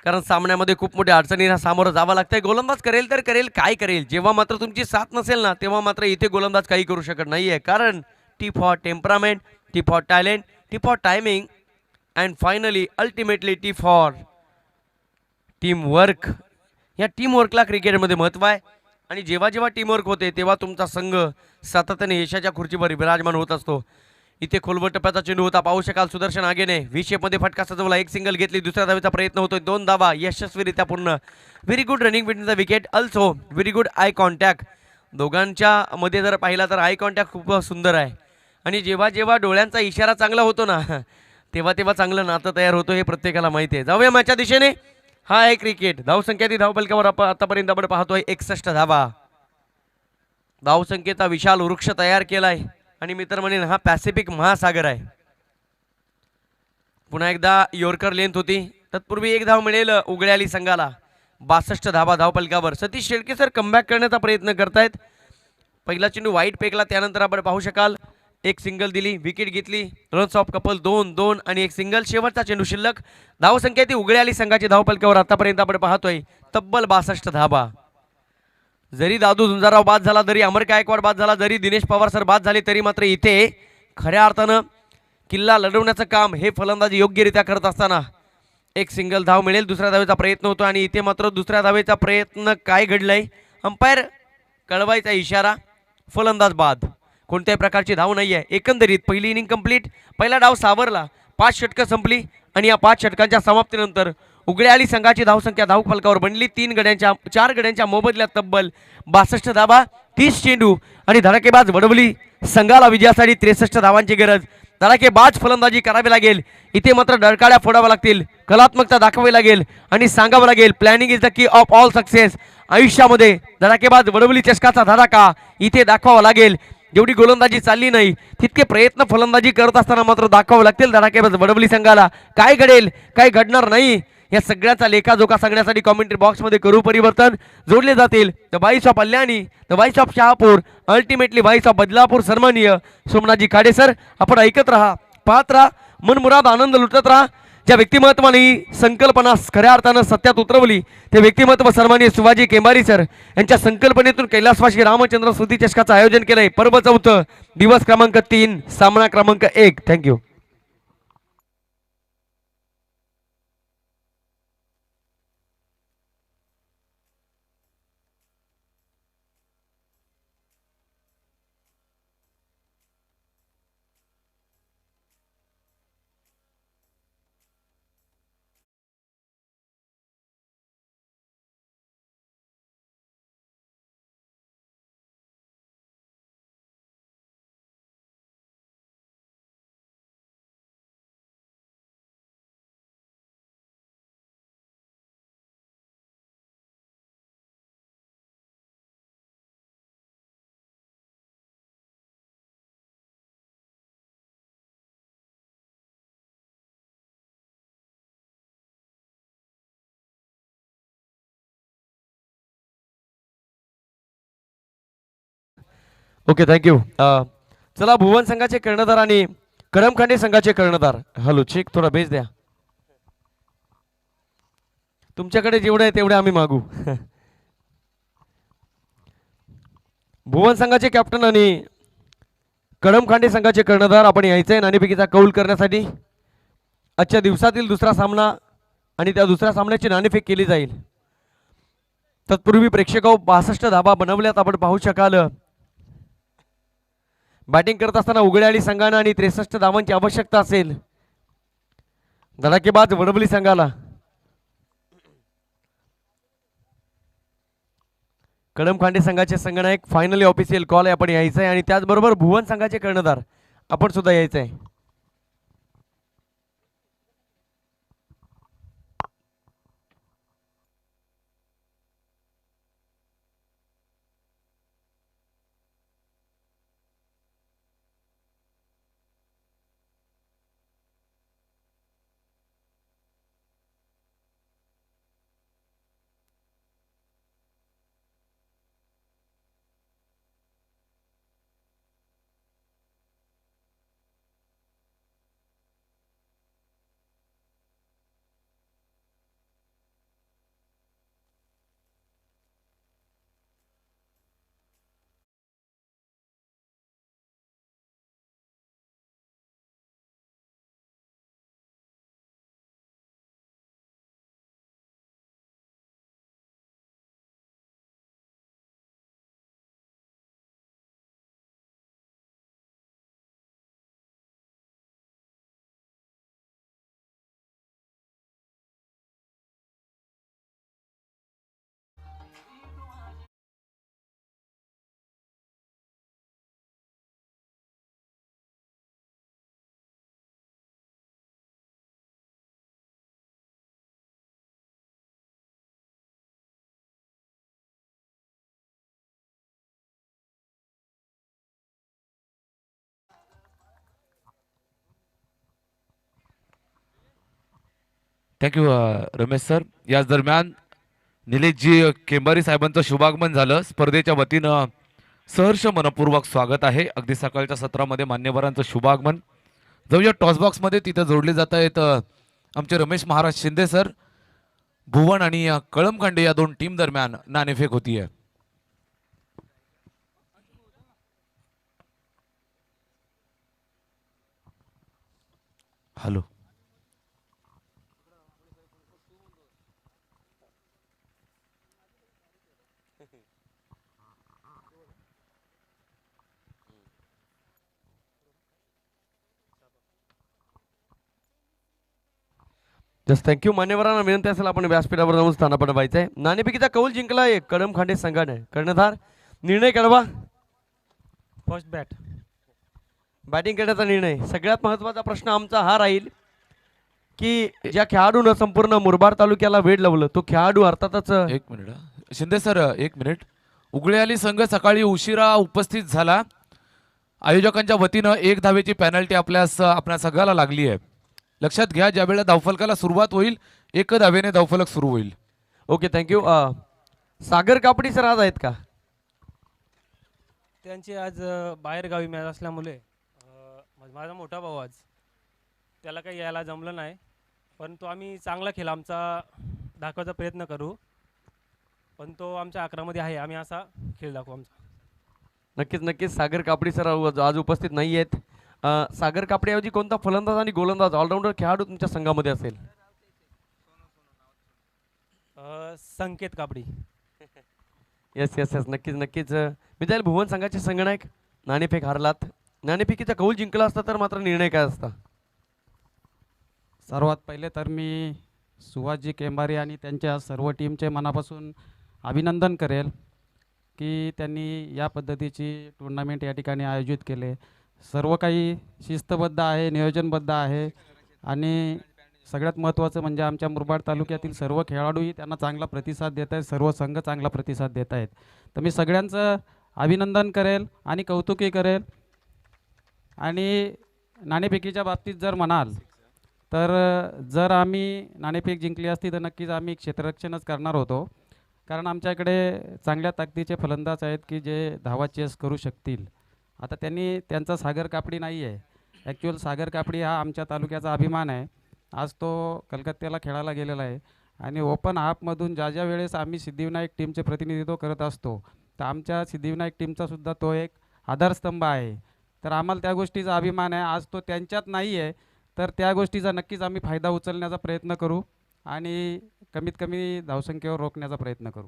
कारण सामन्यामध्ये खूप मोठ्या अडचणींना सामोरं जावं लागतंय. गोलंदाज करेल तर करेल, काय करेल. जेव्हा मात्र तुमची साथ नसेल ना तेव्हा मात्र इथे गोलंदाज काही करू शकत नाहीये. कारण T for temperament, T for talent, T for timing and finally ultimately T for team work. या टीम वर्कला क्रिकेटमध्ये महत्त्व आहे. आणि जेव्हा जेव्हा टीमवर्क होते तेव्हा तुमचा संघ सातत्याने यशाच्या खुर्चीवर विराजमान होत असतो. इथे खोलवर टप्प्याचा चेंडू होता, पाहू शकाल सुदर्शन आगेने व्ही शेपमध्ये फटका सजवला, एक सिंगल घेतली, दुसऱ्या धावेचा प्रयत्न होतोय, 2 धावा यशस्वीरित्या पूर्ण. Very good running between the wicket, also very good eye contact. दोघांच्या मध्ये जर पाहिला तर आय कॉन्टॅक्ट खूप सुंदर आहे. आणि जेव्हा जेव्हा डोळ्यांचा इशारा चांगला होतो ना तेव्हा तेव्हा चांगलं नातं तयार होतं, हे प्रत्येकाला माहिती आहे. जाऊया मॅचच्या दिशेने. हा आहे क्रिकेट. धावसंख्या ती धावपलकावर आपण आतापर्यंत आपण पाहतोय 61 धावा. धावसंख्येचा विशाल वृक्ष तयार केलाय आणि मी तर म्हणेन हा पॅसिफिक महासागर आहे. पुन्हा एकदा यॉर्कर लेंथ होती, तत्पूर्वी एक धाव मिळेल उघड्याली संघाला. 62 धावा धावपलकावर. सतीश शेळके सर कमबॅक करण्याचा प्रयत्न करतायत. पहिला चेंडू वाईट पेकला, त्यानंतर आपण पाहू शकाल एक सिंगल दिली, विकेट घेतली, रन्स ऑफ कपल 2-2 आणि एक सिंगल. शेवटचा चेंडू शिल्लक. धावसंख्या ती उघड्याली संघाची धावपलकावर आतापर्यंत आपण पाहतोय तब्बल 62 धावा. जरी दादू झुंजाराव बाद झाला, जरी अमर गायकवाड बाद झाला, जरी दिनेश पवार सर बाद झाले, तरी मात्र इथे खऱ्या अर्थानं किल्ला लढवण्याचं काम हे फलंदाजी योग्यरित्या करत असताना एक सिंगल धाव मिळेल. दुसऱ्या धावेचा प्रयत्न होतो आणि इथे मात्र दुसऱ्या धावेचा प्रयत्न काय घडलाय, अंपायर कळवायचा इशारा, फलंदाज बाद. कोणत्याही प्रकारची धाव नाही आहे. एकंदरीत पहिली इनिंग कंप्लीट, पहिला डाव सावरला, 5 षटकं संपली आणि या 5 षटकांच्या समाप्तीनंतर उघड्याली संघाची धावसंख्या धावफलकावर बनली 4 गड्यांच्या मोबदल्यात तब्बल 62 धावा, 30 चेंडू आणि धडाकेबाज वडवली संघाला विजयासाठी 63 धावांची गरज. धडाकेबाज फलंदाजी करावी लागेल. इथे मात्र डळकाळ्या फोडाव्या लागतील, कलात्मकता दाखवावी लागेल आणि सांगावं लागेल planning is the key of all success. आयुष्यामध्ये धडाकेबाज वडवली चषकाचा धडाका इथे दाखवावा लागेल. जेवढी गोलंदाजी चालली नाही तितके प्रयत्न फलंदाजी करत असताना मात्र दाखवावे लागतील धडाकेबाज वडवली संघाला. काय घडेल काय घडणार नाही या सगळ्याचा लेखाजोखा सांगण्यासाठी कॉमेंट्री बॉक्समध्ये करू परिवर्तन जोडले जातील. The voice of Kalyani, the voice of Shahapur, ultimately voice of Badlapur सन्माननीय सोमनाथजी खाडे सर. आपण ऐकत राहा, पाहत राहा, मनमुराद आनंद लुटत राहा. ज्या व्यक्तिमत्वाने ही संकल्पना खऱ्या अर्थानं सत्यात उतरवली ते व्यक्तिमत्व सन्माननीय शिवाजी केंबारी सर यांच्या संकल्पनेतून कैलासवासी रामचंद्र स्मृती चषकाचं आयोजन केलंय. पर्व 4, दिवस क्रमांक 3, सामना क्रमांक 1. थँक्यू. Okay thank you. चला भुवन संघाचे कर्णधार आणि करमखांडे संघाचे कर्णधार. हॅलो चेक थोडा बेस द्या. तुमच्याकडे जेवढे आहे तेवढे आम्ही मागू. भुवन संघाचे कॅप्टन आणि करमखांडे संघाचे कर्णधार आपण यायचे नाणेफेकीचा कौल करण्यासाठी. आजच्या दिवसातील दुसरा सामना आणि त्या दुसऱ्या सामन्याची नाणेफेक केली जाईल. तत्पूर्वी प्रेक्षक 62 धाबा बनवल्यात आपण पाहू शकाल. बॅटिंग करत असताना उघड्याली संघानं आणि 63 धावांची आवश्यकता असेल धडाकेबाज वडवली संघाला. कडमखांडे संघाचे संघनायक फायनली ऑफिशियल कॉल आहे, आपण यायचं आहे आणि त्याचबरोबर भुवन संघाचे कर्णधार आपण सुद्धा यायचं आहे. Thank you Ramesh sir. याच दरम्यान निलेशजी केंबारी साहेबांचं शुभागमन झालं. स्पर्धेच्या वतीनं सहर्ष मनपूर्वक स्वागत आहे. अगदी सकाळच्या सत्रामध्ये मान्यवरांचं शुभागमन. जाऊया टॉस बॉक्समध्ये, तिथं जोडले जात आहेत आमचे रमेश महाराज शिंदे सर. भुवन आणि कळमखांडे या दोन टीम दरम्यान नाणेफेक होतीये. हॅलो. Just thank you. मान्यवरांना विनंती असेल आपण व्यासपीठावर जाऊन स्थानापन्न व्हायचं आहे. नाणेफेकीचा कौल जिंकला आहे कडमखांडे संघाने. कर्णधार निर्णय कळवा. First bat. बॅटिंग करण्याचा निर्णय. सगळ्यात महत्त्वाचा प्रश्न आमचा हा राहील की ज्या खेळाडूनं संपूर्ण मुरबाड तालुक्याला वेड लावलं तो खेळाडू अर्थातच एक मिनिट शिंदे सर, एक मिनिट. उगळेआली संघ सकाळी उशिरा उपस्थित झाला. आयोजकांच्या वतीनं एक धावेची पेनल्टी आपल्या सगळ्याला लागली आहे. लक्षात घ्या, ज्या वेळेला धावफलकाला सुरुवात होईल एक धावेने धावफलक सुरू होईल. Okay thank you. सागर कापडी सर आज आहेत का? त्यांची आज बाहेर गावी मॅच असल्यामुळे माझा मोठा भाऊ आज त्याला काही यायला जमलं नाही, परंतु आम्ही चांगला खेळ आमचा दाखवायचा प्रयत्न करू. पण तो आमच्या अकरामध्ये आहे, आम्ही असा खेळ दाखवू आमचा. नक्कीच नक्कीच. सागर कापडी सर आज उपस्थित नाही आहेत. सागर कापडीऐवजी कोणता फलंदाज आणि गोलंदाज ऑलराऊंडर खेळाडू तुमच्या संघामध्ये असेल? संकेत कापडी. येस येस येस, नक्कीच नक्कीच. मिताईल भुवन संघाचे संगणक नाणेफेक हारलात. नाणेफेकीचा कौल जिंकला असता तर मात्र निर्णय काय असता? सर्वात पहिले तर मी सुहासजी केंबारी आणि त्यांच्या सर्व टीमचे मनापासून अभिनंदन करेल की त्यांनी या पद्धतीची टुर्नामेंट या ठिकाणी आयोजित केले. सर्व काही शिस्तबद्ध आहे, नियोजनबद्ध आहे आणि सगळ्यात महत्त्वाचं म्हणजे आमच्या मुरबाड तालुक्यातील सर्व खेळाडूही त्यांना चांगला प्रतिसाद देत आहेत, सर्व संघ चांगला प्रतिसाद देत आहेत. तर मी सगळ्यांचं अभिनंदन करेल आणि कौतुकही करेल. आणि नाणेफेकीच्या बाबतीत जर म्हणाल तर जर आम्ही नाणेफेक जिंकली असती तर नक्कीच आम्ही क्षेत्ररक्षणच करणार होतो, कारण आमच्याकडे चांगल्या ताकदीचे फलंदाज आहेत की जे धावा चेस करू शकतील. आता त्यांचा सागर कापडी नाही आहे. ॲक्च्युअल सागर कापडी हा आमच्या तालुक्याचा अभिमान आहे. आज तो कलकत्त्याला खेळायला गेलेला आहे आणि ओपन हाफमधून ज्या वेळेस आम्ही सिद्धिविनायक टीमचे प्रतिनिधित्व करत असतो तर आमच्या सिद्धिविनायक टीमचासुद्धा तो एक आधारस्तंभ आहे. तर आम्हाला त्या गोष्टीचा अभिमान आहे. आज तो त्यांच्यात नाही आहे, तर त्या गोष्टीचा नक्कीच आम्ही फायदा उचलण्याचा प्रयत्न करू आणि कमीत कमी धावसंख्येवर रोखण्याचा प्रयत्न करू.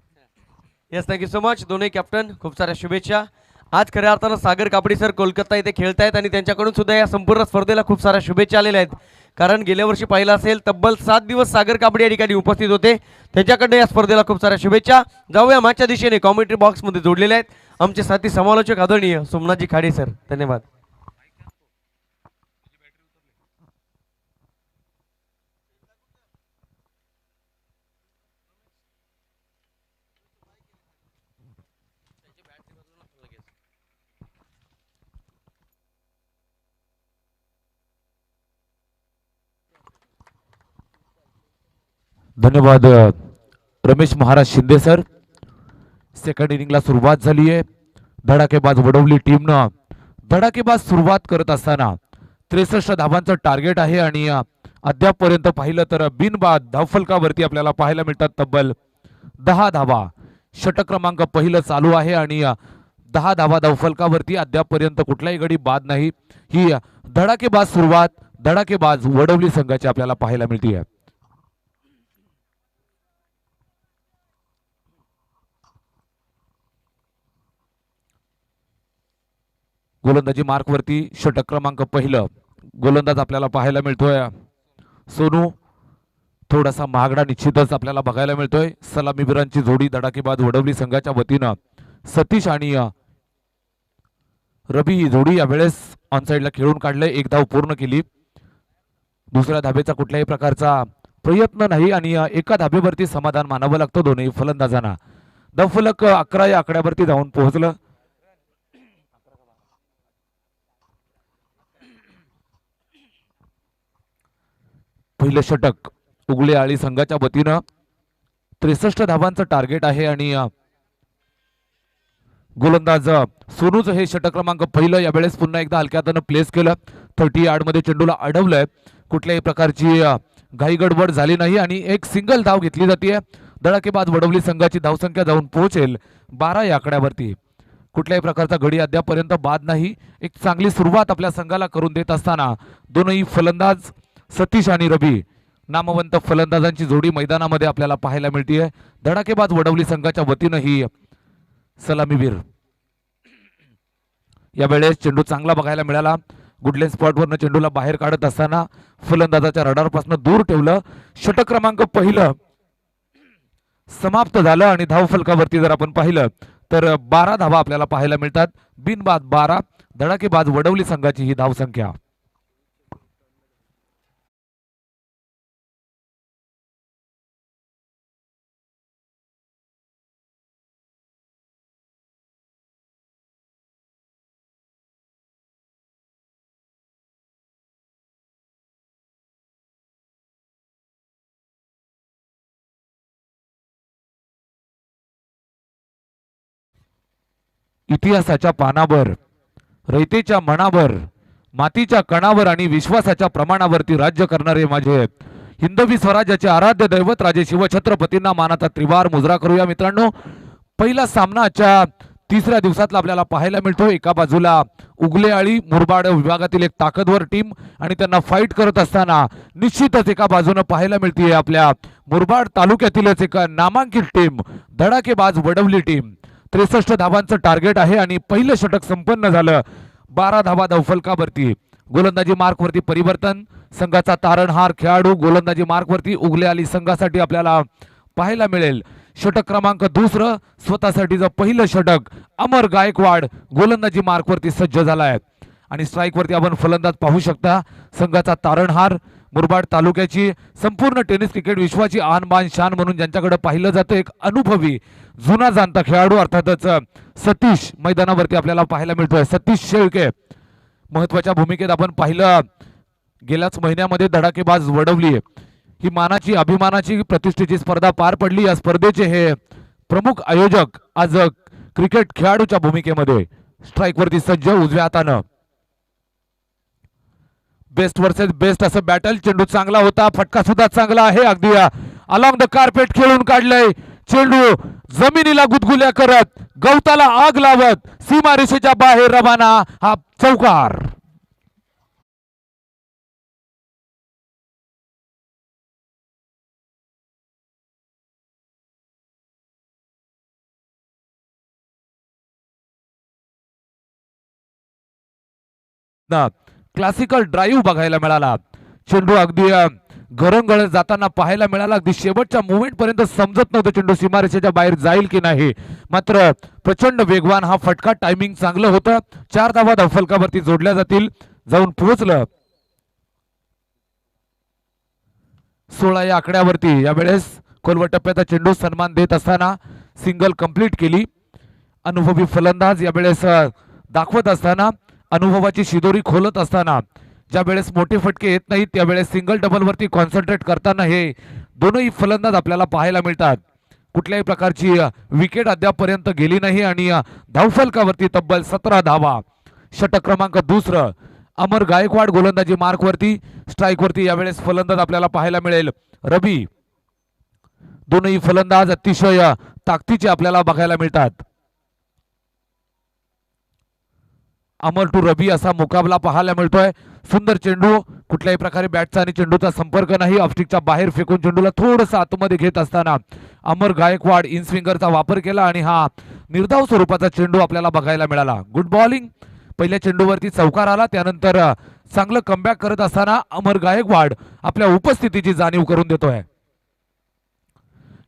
Yes thank you so much. दोन्ही कॅप्टन खूप साऱ्या शुभेच्छा. आज खऱ्या अर्थानं सागर कापडी सर कोलकाता इथे खेळत आहेत आणि त्यांच्याकडून सुद्धा या संपूर्ण स्पर्धेला खूप साऱ्या शुभेच्छा आलेल्या आहेत. कारण गेल्या वर्षी पाहिलं असेल तब्बल 7 दिवस सागर कापडी या ठिकाणी उपस्थित होते. त्यांच्याकडनं या स्पर्धेला खूप साऱ्या शुभेच्छा. जाऊया मॅचच्या दिशेने. कॉमेंट्री बॉक्समध्ये जोडलेले आहेत आमचे साथी समालोचक आदरणीय सोमनाथजी खाडे सर. धन्यवाद. धन्यवाद रमेश महाराज शिंदे सर. सेकंड इनिंगला सुरुवात झाली आहे. धडाकेबाज वडवली टीमनं धडाकेबाज सुरुवात करत असताना 63 धावांचं टार्गेट आहे आणि अद्यापपर्यंत पाहिलं तर बिनबाद धावफलकावरती आपल्याला पाहायला मिळतात तब्बल 10 धावा. षटक क्रमांक पहिलं चालू आहे आणि 10 धावा धावफलकावरती अद्यापपर्यंत कुठलाही गडी बाद नाही. ही धडाकेबाज सुरुवात धडाकेबाज वडवली संघाची आपल्याला पाहायला मिळते. गोलंदाजी मार्कवरती षटक क्रमांक पहिलं गोलंदाज आपल्याला पाहायला मिळतोय सोनू. थोडासा महागडा निश्चितच आपल्याला बघायला मिळतोय. सलामीवीरांची जोडी धडाकेबाज वडवली संघाच्या वतीनं सतीश आणि रवी ही जोडी यावेळेस ऑनसाइडला खेळून काढले. एक धाव पूर्ण केली. दुसऱ्या धाबेचा कुठल्याही प्रकारचा प्रयत्न नाही आणि एका धाबेवरती समाधान मानावं लागतं दोन्ही फलंदाजांना. धावफलक 11 या आकड्यावरती जाऊन पोहोचलं. पहिलं षटक उगले आळी संघाच्या वतीनं 63 धावांचं टार्गेट आहे आणि गोलंदाज सोनूच हे षटक क्रमांक पहिलं यावेळेस पुन्हा एकदा हलक्यातनं प्लेस केलं. 30 यार्डमध्ये चेंडूला अडवलंय. कुठल्याही प्रकारची घाई गडबड झाली नाही आणि एक सिंगल धाव घेतली जाते. धडाकेबाज वडवली संघाची धावसंख्या जाऊन पोहोचेल 12 या आकड्यावरती. कुठल्याही प्रकारचा गडी अद्यापर्यंत बाद नाही. एक चांगली सुरुवात आपल्या संघाला करून देत असताना दोनही फलंदाज सतीश आणि रवी नामवंत फलंदाजांची जोडी मैदानामध्ये आपल्याला पाहायला मिळते. धडाकेबाज वडवली संघाच्या वतीनं ही सलामीवीर. यावेळेस चेंडू चांगला बघायला मिळाला. गुडलेन स्पॉटवरनं चेंडूला बाहेर काढत असताना फलंदाजाच्या रडारपासून दूर ठेवलं. षटक क्रमांक पहिलं समाप्त झालं आणि धावफलकावरती जर आपण पाहिलं तर 12 धावा आपल्याला पाहायला मिळतात. बिनबाद 12. धडाकेबाज वडवली संघाची ही धावसंख्या. इतिहासाच्या पानावर, रयतेच्या मनावर, मातीच्या कणावर आणि विश्वासाच्या प्रमाणावरती राज्य करणारे माझे हिंदवी स्वराज्याचे आराध्य दैवत राजे शिवछत्रपतींना मानाचा त्रिवार मुजरा करूया मित्रांनो. पहिला सामनाच्या तिसऱ्या दिवसातला आपल्याला पाहायला मिळतो. एका बाजूला उगले आळी मुरबाड विभागातील एक ताकदवर टीम आणि त्यांना फाईट करत असताना निश्चितच एका बाजूने पाहायला मिळते आपल्या मुरबाड तालुक्यातीलच एक नामांकित टीम धडाकेबाज वडवली टीम. 63 धावांचं टार्गेट आहे आणि पहिलं षटक संपन्न झालं. 12 धावा धावफलकावरती. गोलंदाजी मार्कवरती परिवर्तन. संघाचा तारणहार खेळाडू गोलंदाजी मार्कवरती उगले आली संघासाठी आपल्याला पाहायला मिळेल. षटक क्रमांक दुसरं स्वतःसाठीचं पहिलं षटक अमर गायकवाड गोलंदाजी मार्कवरती सज्ज झालाय आणि स्ट्राईकवरती आपण फलंदाज पाहू शकता. संघाचा तारणहार मुरबाड तालुक्याची संपूर्ण टेनिस क्रिकेट विश्वाची आन बान शान म्हणून ज्यांच्याकडे पाहिलं जातं एक अनुभवी जुना जाणता खेळाडू अर्थातच सतीश मैदानावरती आपल्याला पाहायला मिळतोय. सतीश शेळके महत्वाच्या भूमिकेत आपण पाहिलं. गेल्याच महिन्यामध्ये धडाकेबाज वडवली ही मानाची अभिमानाची प्रतिष्ठेची स्पर्धा पार पडली. या स्पर्धेचे हे प्रमुख आयोजक आज क्रिकेट खेळाडूच्या भूमिकेमध्ये स्ट्राईकवरती सज्ज उजव्या हातानं. बेस्ट वर्सेस बेस्ट असं बॅटल. चेंडू चांगला होता. फटका सुद्धा चांगला आहे. अगदी अलॉंग द कार्पेट खेळून काढलंय. चेंडू जमिनीला गुदगुल्या करत गवताला आग लावत सीमारेषेच्या बाहेर रवाना. हा चौकार. क्लासिकल ड्राईव्ह बघायला मिळाला. चेंडू अगदी घरंगळ जाताना पाहायला मिळाला. अगदी शेवटच्या मुवमेंट पर्यंत समजत नव्हतं चेंडू सीमारेषेच्या बाहेर जाईल की नाही. मात्र प्रचंड वेगवान हा फटका. टायमिंग चांगलं होतं. 4 धावा धावफलकावरती जोडल्या जातील. जाऊन पोहोचलं 16 या आकड्यावरती. यावेळेस खोलवर टप्प्याचा चेंडू सन्मान देत असताना सिंगल कंप्लीट केली. अनुभवी फलंदाज यावेळेस दाखवत असताना अनुभवाची शिदोरी खोलत असताना ज्या वेळेस मोठे फटके येत नाहीत त्यावेळेस सिंगल डबल वरती कॉन्सन्ट्रेट करताना हे दोनही फलंदाज आपल्याला पाहायला मिळतात. कुठल्याही प्रकारची विकेट अद्यापपर्यंत गेली नाही आणि धावफलकावरती तब्बल 17 धावा. षटक क्रमांक दुसरं अमर गायकवाड गोलंदाजी मार्कवरती. स्ट्राईकवरती यावेळेस फलंदाज आपल्याला पाहायला मिळेल रवी. दोनही फलंदाज अतिशय ताकदीचे आपल्याला बघायला मिळतात. अमर टू रवी असा मुकाबला पाहायला मिळतोय. सुंदर चेंडू. कुठल्याही प्रकारे बॅटचा आणि चेंडूचा संपर्क नाही. ऑफस्टिकच्या बाहेर फेकून चेंडूला थोडंसं आतमध्ये घेत असताना अमर गायकवाड इन स्विंगरचा वापर केला आणि हा निर्धाव स्वरूपाचा चेंडू आपल्याला बघायला मिळाला. Good bowling. पहिल्या चेंडूवरती चौकार आला. त्यानंतर चांगलं कमबॅक करत असताना अमर गायकवाड आपल्या उपस्थितीची जाणीव करून देतोय.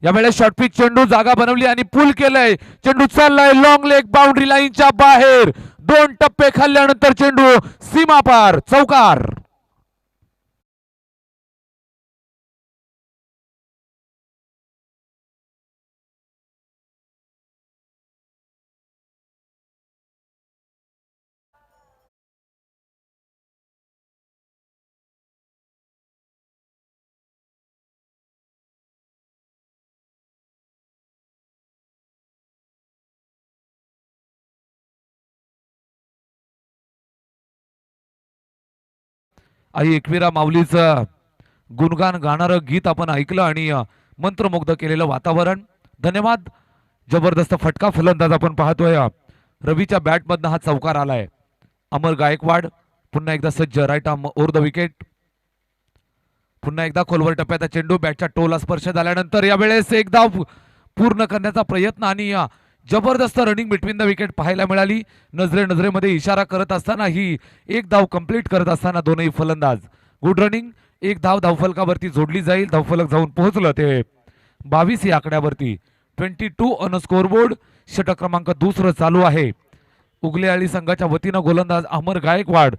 यावेळेस शॉर्ट पिच चेंडू जागा बनवली आणि पुल केलंय. चेंडू चाललाय लॉंग लेग बाउंड्री लाईनच्या बाहेर. 2 टप्पे खाल्ल्यानंतर चेंडू सीमापार. चौकार. आई एकविरा माऊलीचं गुणगान गाणारं गीत आपण ऐकलं आणि मंत्रमुग्ध केलेलं वातावरण. धन्यवाद. जबरदस्त फटका फलंदाज आपण पाहतोय. रवीच्या बॅटमधनं हा चौकार आलाय. अमर गायकवाड पुन्हा एकदा सज्ज. Right arm over the wicket. पुन्हा एकदा खोलवर टप्प्यात चेंडू बॅटच्या टोला स्पर्श झाल्यानंतर यावेळेस एक धाव पूर्ण करण्याचा प्रयत्न आणि जबरदस्त रनिंग बिटवीन द विकेट पाहायला मिळाली. नजरेमध्ये इशारा करत असताना ही एक धाव कंप्लीट करत असताना दोनही फलंदाज. Good running. एक धाव धावफलकावरती जोडली जाईल. धावफलक जाऊन पोहोचलं ते 22 या आकड्यावरती. 22 ऑन स्कोरबोर्ड. षटक क्रमांक दुसरं चालू आहे. उगलेआळी संघाच्या वतीनं गोलंदाज अमर गायकवाड.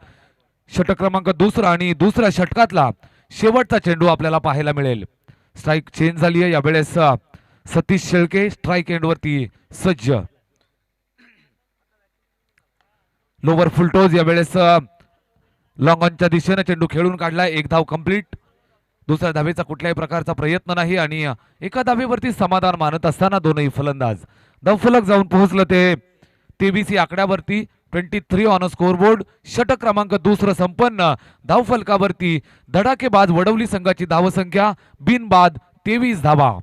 षटक क्रमांक दुसरा आणि दुसऱ्या षटकातला शेवटचा चेंडू आपल्याला पाहायला मिळेल. स्ट्राईक चेंज झाली आहे यावेळेस. सतीश शेळके स्ट्राईक एंडवरती सज्ज. लोवर फुलटोज यावेळेस लॉंग ऑनच्या दिशेने चेंडू खेळून काढलाय. एक धाव कंप्लीट. दुसऱ्या धावेचा कुठल्याही प्रकारचा प्रयत्न नाही आणि एका धावेवरती समाधान मानत असताना दोनही फलंदाज. धावफलक जाऊन पोहोचलं ते 23 या आकड्यावरती. 23 ऑन स्कोरबोर्ड. षटक क्रमांक दुसरं संपन्न. धावफलकावरती धडाकेबाज वडवली संघाची धावसंख्या बिनबाद 23 धावा.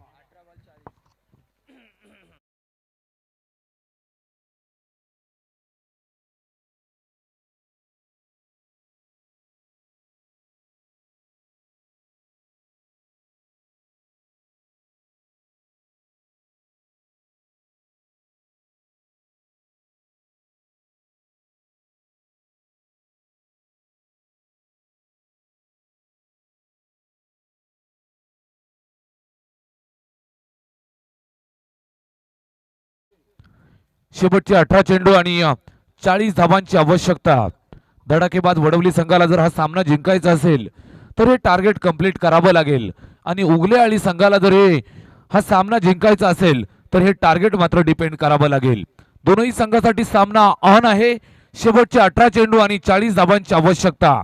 शेवटचे 18 चेंडू आणि 40 धावांची आवश्यकता. धडाकेबाज वडवली संघाला जर हा सामना जिंकायचा असेल तर हे टार्गेट कंप्लीट करावं लागेल आणि उगलेआळी संघाला जर हा सामना जिंकायचा असेल तर हे टार्गेट मात्र डिपेंड करावं लागेल. दोनही संघासाठी सामना ऑन आहे. शेवटचे 18 चेंडू आणि 40 धावांची आवश्यकता.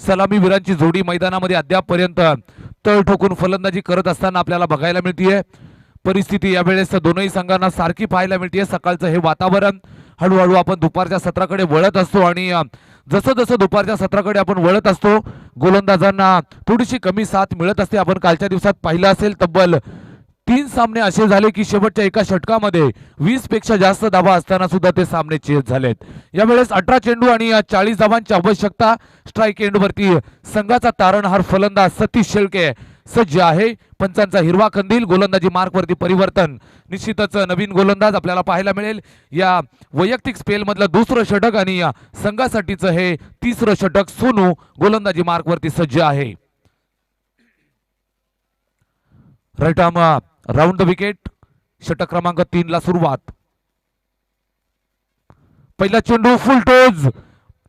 सलामी वीरांची जोडी मैदानामध्ये अद्यापपर्यंत तळ ठोकून फलंदाजी करत असताना आपल्याला बघायला मिळतीये. परिस्थिती यावेळेस दोनही संघांना सारखी पाहायला मिळते. सकाळचं हे वातावरण हळूहळू आपण दुपारच्या सत्राकडे वळत असतो आणि जसं जसं दुपारच्या सत्राकडे आपण वळत असतो गोलंदाजांना थोडीशी कमी साथ मिळत असते. आपण कालच्या दिवसात पाहिलं असेल तब्बल 3 सामने असे झाले की शेवटच्या एका षटकामध्ये 20 पेक्षा जास्त धावा असताना सुद्धा ते सामने चेस झालेत. यावेळेस 18 चेंडू आणि 40 धावांची आवश्यकता. स्ट्राईक एंडवरती संघाचा तारणहार फलंदाज सतीश शेळके सज्ज आहे. पंचांचा हिरवा कंदील. गोलंदाजी मार्कवरती परिवर्तन. निश्चितच नवीन गोलंदाज आपल्याला पाहायला मिळेल. या वैयक्तिक स्पेल मधलं दुसरं षटक आणि या संघासाठीचं हे तिसरं षटक. सोनू गोलंदाजी मार्कवरती सज्ज आहे. Right arm round the wicket. षटक क्रमांक 3 ला सुरुवात. पहिला चेंडू फुलटोज.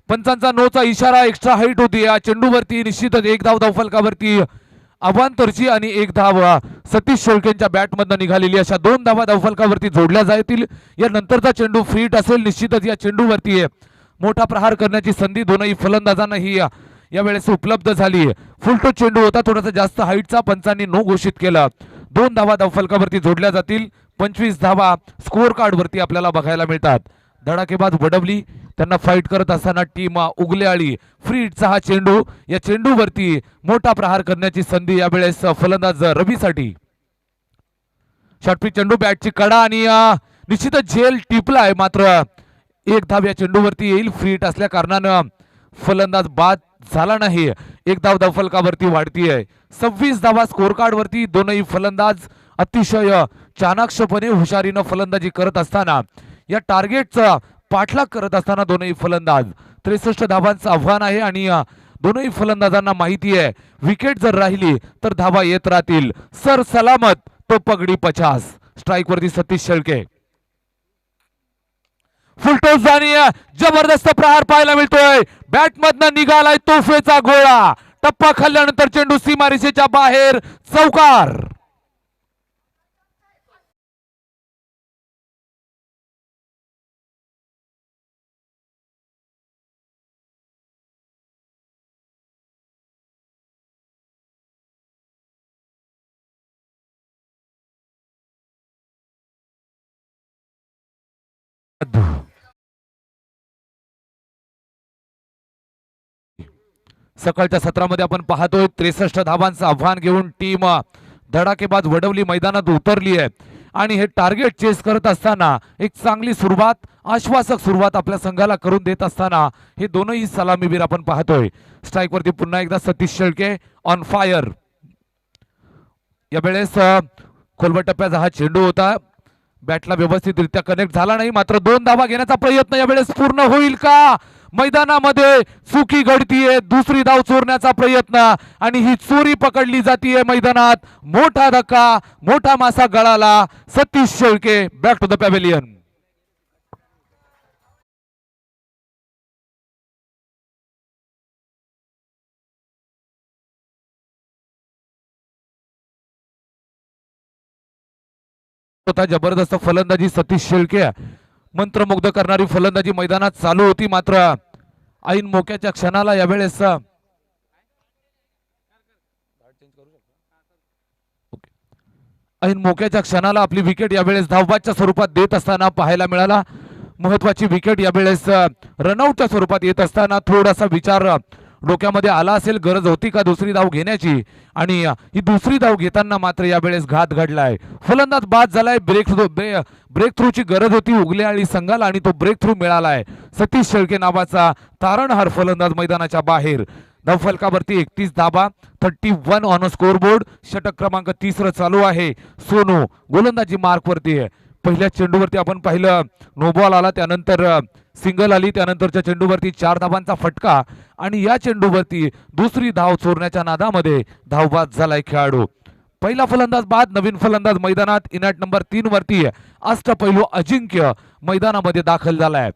पंचांचा नोचा इशारा. एक्स्ट्रा हाईट होती या चेंडूवरती. निश्चितच एक धाव धावफलकावरती अवांतरची आणि एक धाव सतीश शेळकेंच्या बॅटमधनं निघालेली. अशा 2 धावा धावफलकावरती जोडल्या जातील. या नंतरचा चेंडू फ्रीट असेल. निश्चितच या चेंडूवरती मोठा प्रहार करण्याची संधी दोनही फलंदाजांना ही यावेळेस उपलब्ध झाली. फुलटोज चेंडू होता. थोडासा जास्त हाईटचा. पंचांनी नो घोषित केला. 2 धावा धावफलकावरती जोडल्या जातील. 25 धावा स्कोअर कार्ड वरती आपल्याला बघायला मिळतात. धडाकेबाज वडवली त्यांना फाईट करत असताना टीम उगलेआळी. फ्रीटचा हा चेंडू. या चेंडूवरती मोठा प्रहार करण्याची संधी यावेळेस फलंदाज रवीसाठी. शॉर्टपिच चेंडू. बॅटची कडा आणि निश्चितच झेल टिपलाय. मात्र एक धाव या चेंडूवरती येईल. फ्रीट असल्या कारणानं फलंदाज बाद झाला नाही. एक धाव धावफलकावरती वाढतीये. 26 धावा स्कोअर कार्ड वरती. दोनही फलंदाज अतिशय चाणाक्षपणे हुशारीनं फलंदाजी करत असताना या टार्गेटचा पाठलाग करत असताना दोनही फलंदाज. 63 धावांचं आव्हान आहे आणि दोनही फलंदाजांना माहिती आहे विकेट जर राहिली तर धावा येत राहतील. सर सलामत तो पगडी 50. स्ट्राईक वरती सतीश शेळके. फुलटोस आणि जबरदस्त प्रहार पाहायला मिळतोय. बॅटमधनं निघालाय तोफेचा गोळा. टप्पा खाल्ल्यानंतर चेंडू सीमारेषेच्या बाहेर. चौकार. सकाळच्या सत्रामध्ये आपण पाहतोय 63 धावांचं आव्हान घेऊन टीम धडाकेबाज वडवली मैदानात उतरली आहे आणि हे टार्गेट चेस करत असताना एक चांगली सुरुवात, आश्वासक सुरुवात आपल्या संघाला करून देत असताना हे दोनही सलामीवीर आपण पाहतोय. स्ट्राईक वरती पुन्हा एकदा सतीश शेळके ऑन फायर. यावेळेस खोलवर टप्प्याचा हा चेंडू होता, बॅटला व्यवस्थितरित्या कनेक्ट झाला नाही, मात्र 2 धावा घेण्याचा प्रयत्न यावेळेस पूर्ण होईल का? मैदानामध्ये चुकी घडतीये, दुसरी धाव चोरण्याचा प्रयत्न आणि ही चोरी पकडली जातीये मैदानात. मोठा धक्का, मोठा मासा गळाला. Satish Shelke back to the pavilion. होता जबरदस्त फलंदाजी सतीश शेळके, मंत्रमुग्ध करणारी फलंदाजी मैदानात चालू होती, मात्र ऐन मोक्याच्या क्षणाला यावेळेस ऐन मोक्याच्या क्षणाला आपली विकेट यावेळेस धावबादच्या स्वरूपात देत असताना पाहायला मिळाला. महत्वाची विकेट यावेळेस रनआउटच्या स्वरूपात येत असताना थोडासा विचार डोक्यामध्ये आला असेल, गरज होती का दुसरी धाव घेण्याची, आणि ही दुसरी धाव घेताना मात्र यावेळेस घात घडलाय. फलंदाज बाद झालाय. ब्रेक थ्रूची गरज होती उगलेआळी संघाला आणि तो ब्रेक थ्रू मिळालाय. सतीश शेळके नावाचा तारणहार फलंदाज मैदानाच्या बाहेर. धावफलकावरती 31 धाबा, 31 ऑन स्कोरबोर्ड. षटक क्रमांक 3 चालू आहे. सोनू गोलंदाजी मार्क वरती आहे. पहिल्या चेंडूवरती आपण पाहिलं नो बॉल आला, त्यानंतर सिंगल आली, त्यानंतरच्या चेंडूवरती 4 धाबांचा फटका आणि या चेंडूवरती दुसरी धाव चोरण्याच्या नादामध्ये धावबाद झालाय खेळाडू. पहिला फलंदाज बाद, नवीन फलंदाज मैदानात. इनॅट नंबर 3 वरती अष्टपैलू अजिंक्य मैदानामध्ये दाखल झालाय.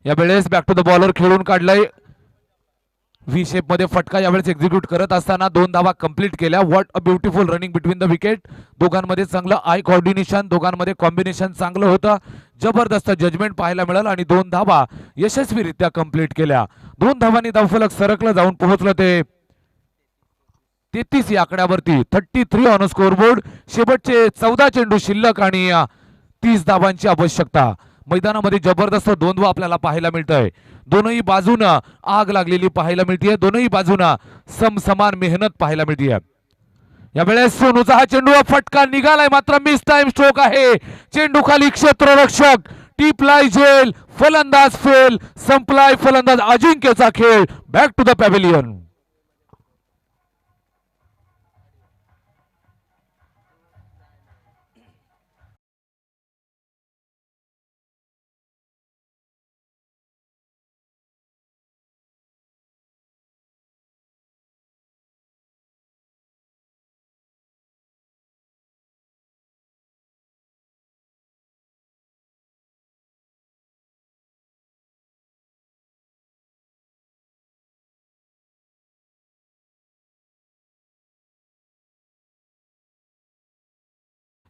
यावेळेस बॅक टू द बॉलर खेळून काढलाय. व्ही शेप मध्ये फटका यावेळेस एक्झिक्यूट करत असताना 2 धावा कंप्लीट केल्या. What a beautiful running between the wicket. दोघांमध्ये चांगलं आय कोऑर्डिनेशन, दोघांमध्ये कॉम्बिनेशन चांगलं होतं. जबरदस्त जजमेंट पाहायला मिळालं आणि 2 धावा यशस्वीरित्या कंप्लीट केल्या. 2 धावांनी धावफलक सरकलं जाऊन पोहोचलं ते 33 या आकड्यावरती. 33 ऑन स्कोरबोर्ड. शेवटचे 14 चेंडू शिल्लक आणि 30 धावांची आवश्यकता. मैदानामध्ये जबरदस्त द्वंद्व आपल्याला पाहायला मिळतंय. दोनही बाजूनं आग लागलेली पाहायला मिळतीये. दोनही बाजूनं समसमान मेहनत पाहायला मिळतीये. यावेळेस सोनूचा हा चेंडू फटका निघालाय, मात्र मिस टाइम स्ट्रोक आहे. चेंडू खाली क्षेत्ररक्षक टिपलाय झेल, फलंदाज फेल. संपलाय फलंदाज अजिंक्यचा खेळ. Back to the pavilion.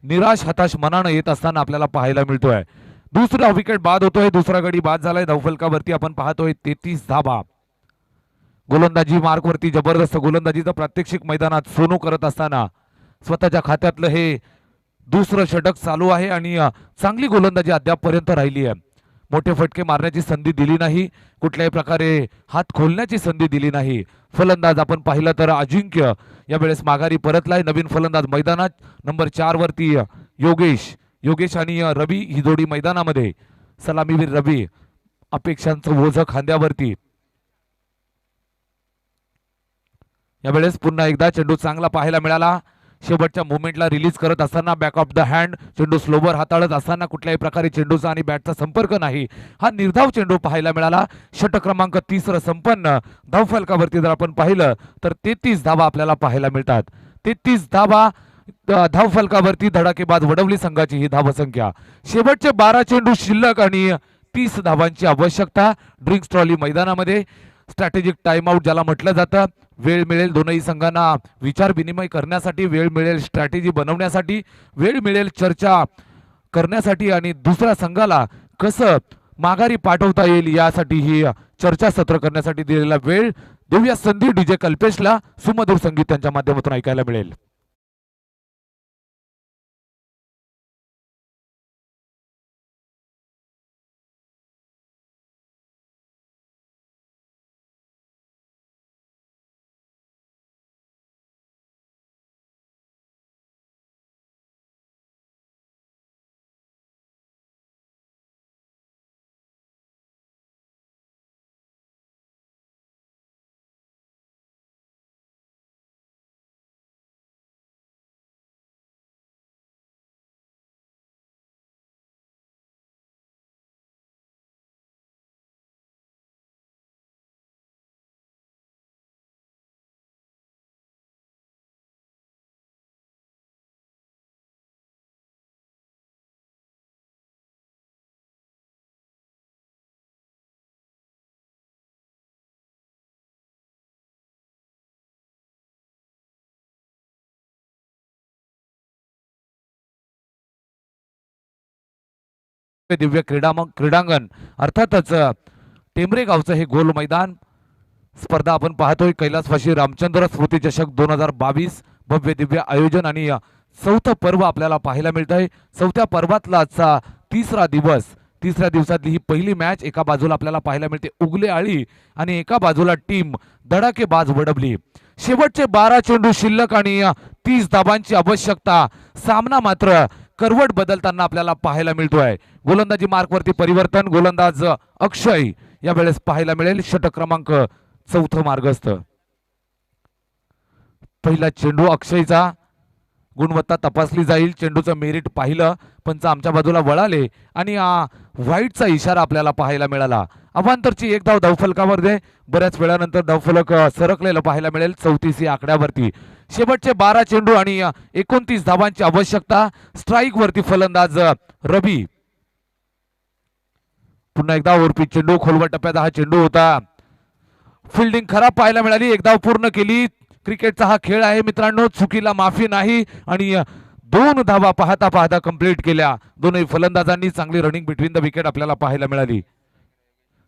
निराश हताश मनानं येत असताना आपल्याला पाहायला मिळतोय. दुसरा विकेट बाद होतोय, दुसरा गडी बाद झालाय. धावफलकावरती आपण पाहतोय 33 धाबा. गोलंदाजी मार्क वरती जबरदस्त गोलंदाजीचं प्रात्यक्षिक मैदानात सोनू करत असताना स्वतःच्या खात्यातलं हे दुसरं षटक चालू आहे आणि चांगली गोलंदाजी अद्यापपर्यंत राहिली आहे. मोठे फटके मारण्याची संधी दिली नाही, कुठल्याही प्रकारे हात खोलण्याची संधी दिली नाही. फलंदाज आपण पाहिलं तर अजिंक्य यावेळेस माघारी परतलाय. नवीन फलंदाज मैदानात नंबर 4 वरती योगेश आणि रवी ही जोडी मैदानामध्ये. सलामीवीर रवी, अपेक्षांचं ओझं खांद्यावरती. यावेळेस पुन्हा एकदा चेंडू चांगला पाहायला मिळाला. शेवटच्या मुवमेंटला रिलीज करत असताना बॅक ऑफ द हँड चेंडू स्लोवर हाताळत असताना कुठल्याही प्रकारे चेंडूचा आणि बॅटचा संपर्क नाही. हा निर्धाव चेंडू पाहायला मिळाला. षटक क्रमांक 3 संपन्न. धावफलकावरती जर आपण पाहिलं तर 33 धावा आपल्याला पाहायला मिळतात. 33 धावा धावफलकावरती. धडाकेबाज वडवली संघाची ही धावसंख्या. शेवटचे 12 चेंडू शिल्लक आणि 30 धावांची आवश्यकता. ड्रिंक्स ट्रॉली मैदानामध्ये. स्ट्रॅटेजिक टाइम आउट ज्याला म्हटलं जातं. वेळ मिळेल दोनही संघांना विचार विनिमय करण्यासाठी, वेळ मिळेल स्ट्रॅटेजी बनवण्यासाठी, वेळ मिळेल चर्चा करण्यासाठी आणि दुसऱ्या संघाला कसं माघारी पाठवता येईल यासाठी ही चर्चासत्र करण्यासाठी दिलेला वेळ. देऊया संधी डीजे कल्पेशला. सुमधुर संगीत त्यांच्या माध्यमातून ऐकायला मिळेल. दिव्य क्रीडांगण अर्थातच टेंबरे गावचं हे गोल मैदान स्पर्धा आपण पाहतोय. कैलासवासी रामचंद्र स्मृती चषक 2022 भव्य दिव्य आयोजन आणि चौथं पर्व आपल्याला पाहायला मिळत आहे. चौथ्या पर्वातला आजचा तिसरा दिवस. तिसऱ्या दिवसातली ही पहिली मॅच एका बाजूला आपल्याला पाहायला मिळते उगले आळी आणि एका बाजूला टीम धडाकेबाज वडवली. शेवटचे 12 चेंडू शिल्लक आणि 30 धाबांची आवश्यकता. सामना मात्र करवट बदलताना आपल्याला पाहायला मिळतोय. गोलंदाजी मार्कवरती परिवर्तन. गोलंदाज अक्षय यावेळेस पाहायला मिळेल. षटक क्रमांक 4 मार्गस्थ. पहिला चेंडू अक्षयचा. गुणवत्ता तपासली जाईल. चेंडूचं मेरिट पाहिलं. पंच आमच्या बाजूला वळाले आणि व्हाईटचा इशारा आपल्याला पाहायला मिळाला. अवांतरची एक धाव धावफलकावर दे. बऱ्याच वेळानंतर धावफलक सरकलेलं पाहायला मिळेल 34 आकड्यावरती. शेवटचे 12 चेंडू आणि 29 धावांची आवश्यकता. स्ट्राईक वरती फलंदाज रवी. पुन्हा एकदा ओरपी चेंडू. खोलवर टप्प्यात हा चेंडू होता. फिल्डिंग खराब पाहायला मिळाली. एक धाव पूर्ण केली. क्रिकेटचा हा खेळ आहे मित्रांनो, चुकीला माफी नाही. आणि 2 धावा पाहता पाहता कंप्लीट केल्या. दोनही फलंदाजांनी चांगली रनिंग बिटवीन द विकेट आपल्याला पाहायला मिळाली.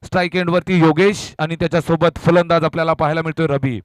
स्ट्राईक एंड वरती योगेश आणि त्याच्यासोबत फलंदाज आपल्याला पाहायला मिळतोय रवी.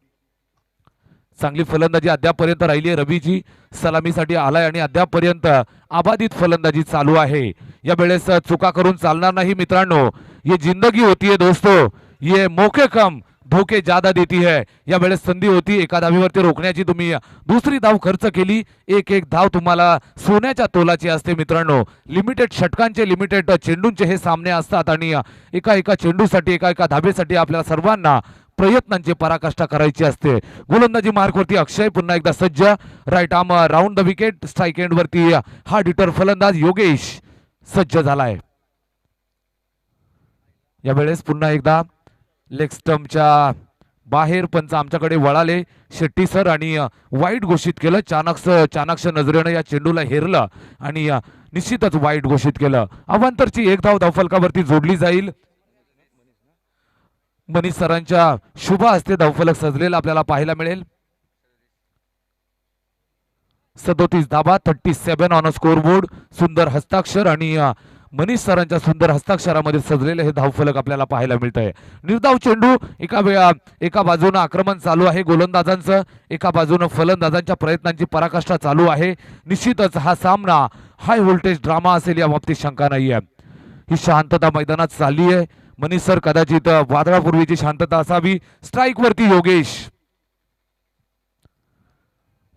चांगली फलंदाजी अद्यापर्यंत राहिली आहे रवीची. सलामीसाठी आलाय आणि अद्यापर्यंत अबाधित फलंदाजी चालू आहे. या वेळेस चुका करून चालणार नाही मित्रांनो. ये जिंदगी होती है दोस्तों, ये मौके कम धोके ज्यादा देती है. या वेळेस संधी होती एका धावीवरती रोखण्याची. तुम्ही दुसरी धाव खर्च केली. एक धाव तुम्हाला सोन्याच्या तोलाची असते मित्रांनो. लिमिटेड षटकांचे लिमिटेड चेंडूंचे हे सामने असतात आणि एका चेंडूसाठी एका धावेसाठी आपल्याला सर्वांना प्रयत्नांची पराकाष्ठा करायची असते. गोलंदाजी मार्कवरती अक्षय पुन्हा एकदा सज्ज. Right arm round the wicket. Strike end वरती हा डिटर फलंदाज योगेश सज्ज झालाय. यावेळेस पुन्हा एकदा लेग स्टंपच्या बाहेर पंच आमच्याकडे वळाले शेट्टी सर आणि वाईट घोषित केलं. चाणक्ष नजरेनं या चेंडूला हेरलं आणि निश्चितच वाईट घोषित केलं. अवांतरची एक धाव धावफलकावरती जोडली जाईल. मनीष सरांच्या शुभ हस्ते धावफलक सजलेला आपल्याला पाहायला मिळेल. 37 धाबा 37 ऑन स्कोरबोर्ड. सुंदर हस्ताक्षर आणि मनीष सरांच्या सुंदर हस्ताक्षरामध्ये सजलेले हे धावफलक आपल्याला पाहायला मिळत आहे. निर्धाव चेंडू. एका बाजूनं आक्रमण चालू आहे गोलंदाजांचं. एका बाजूनं फलंदाजांच्या प्रयत्नांची पराकाष्ठा चालू आहे. निश्चितच हा सामना हाय व्होल्टेज ड्रामा असेल या बाबतीत शंका नाहीये. ही शांतता मैदानात चालली आहे. मनीष सर कदाचित वादळापूर्वीची शांतता असावी. स्ट्राईक वरती योगेश.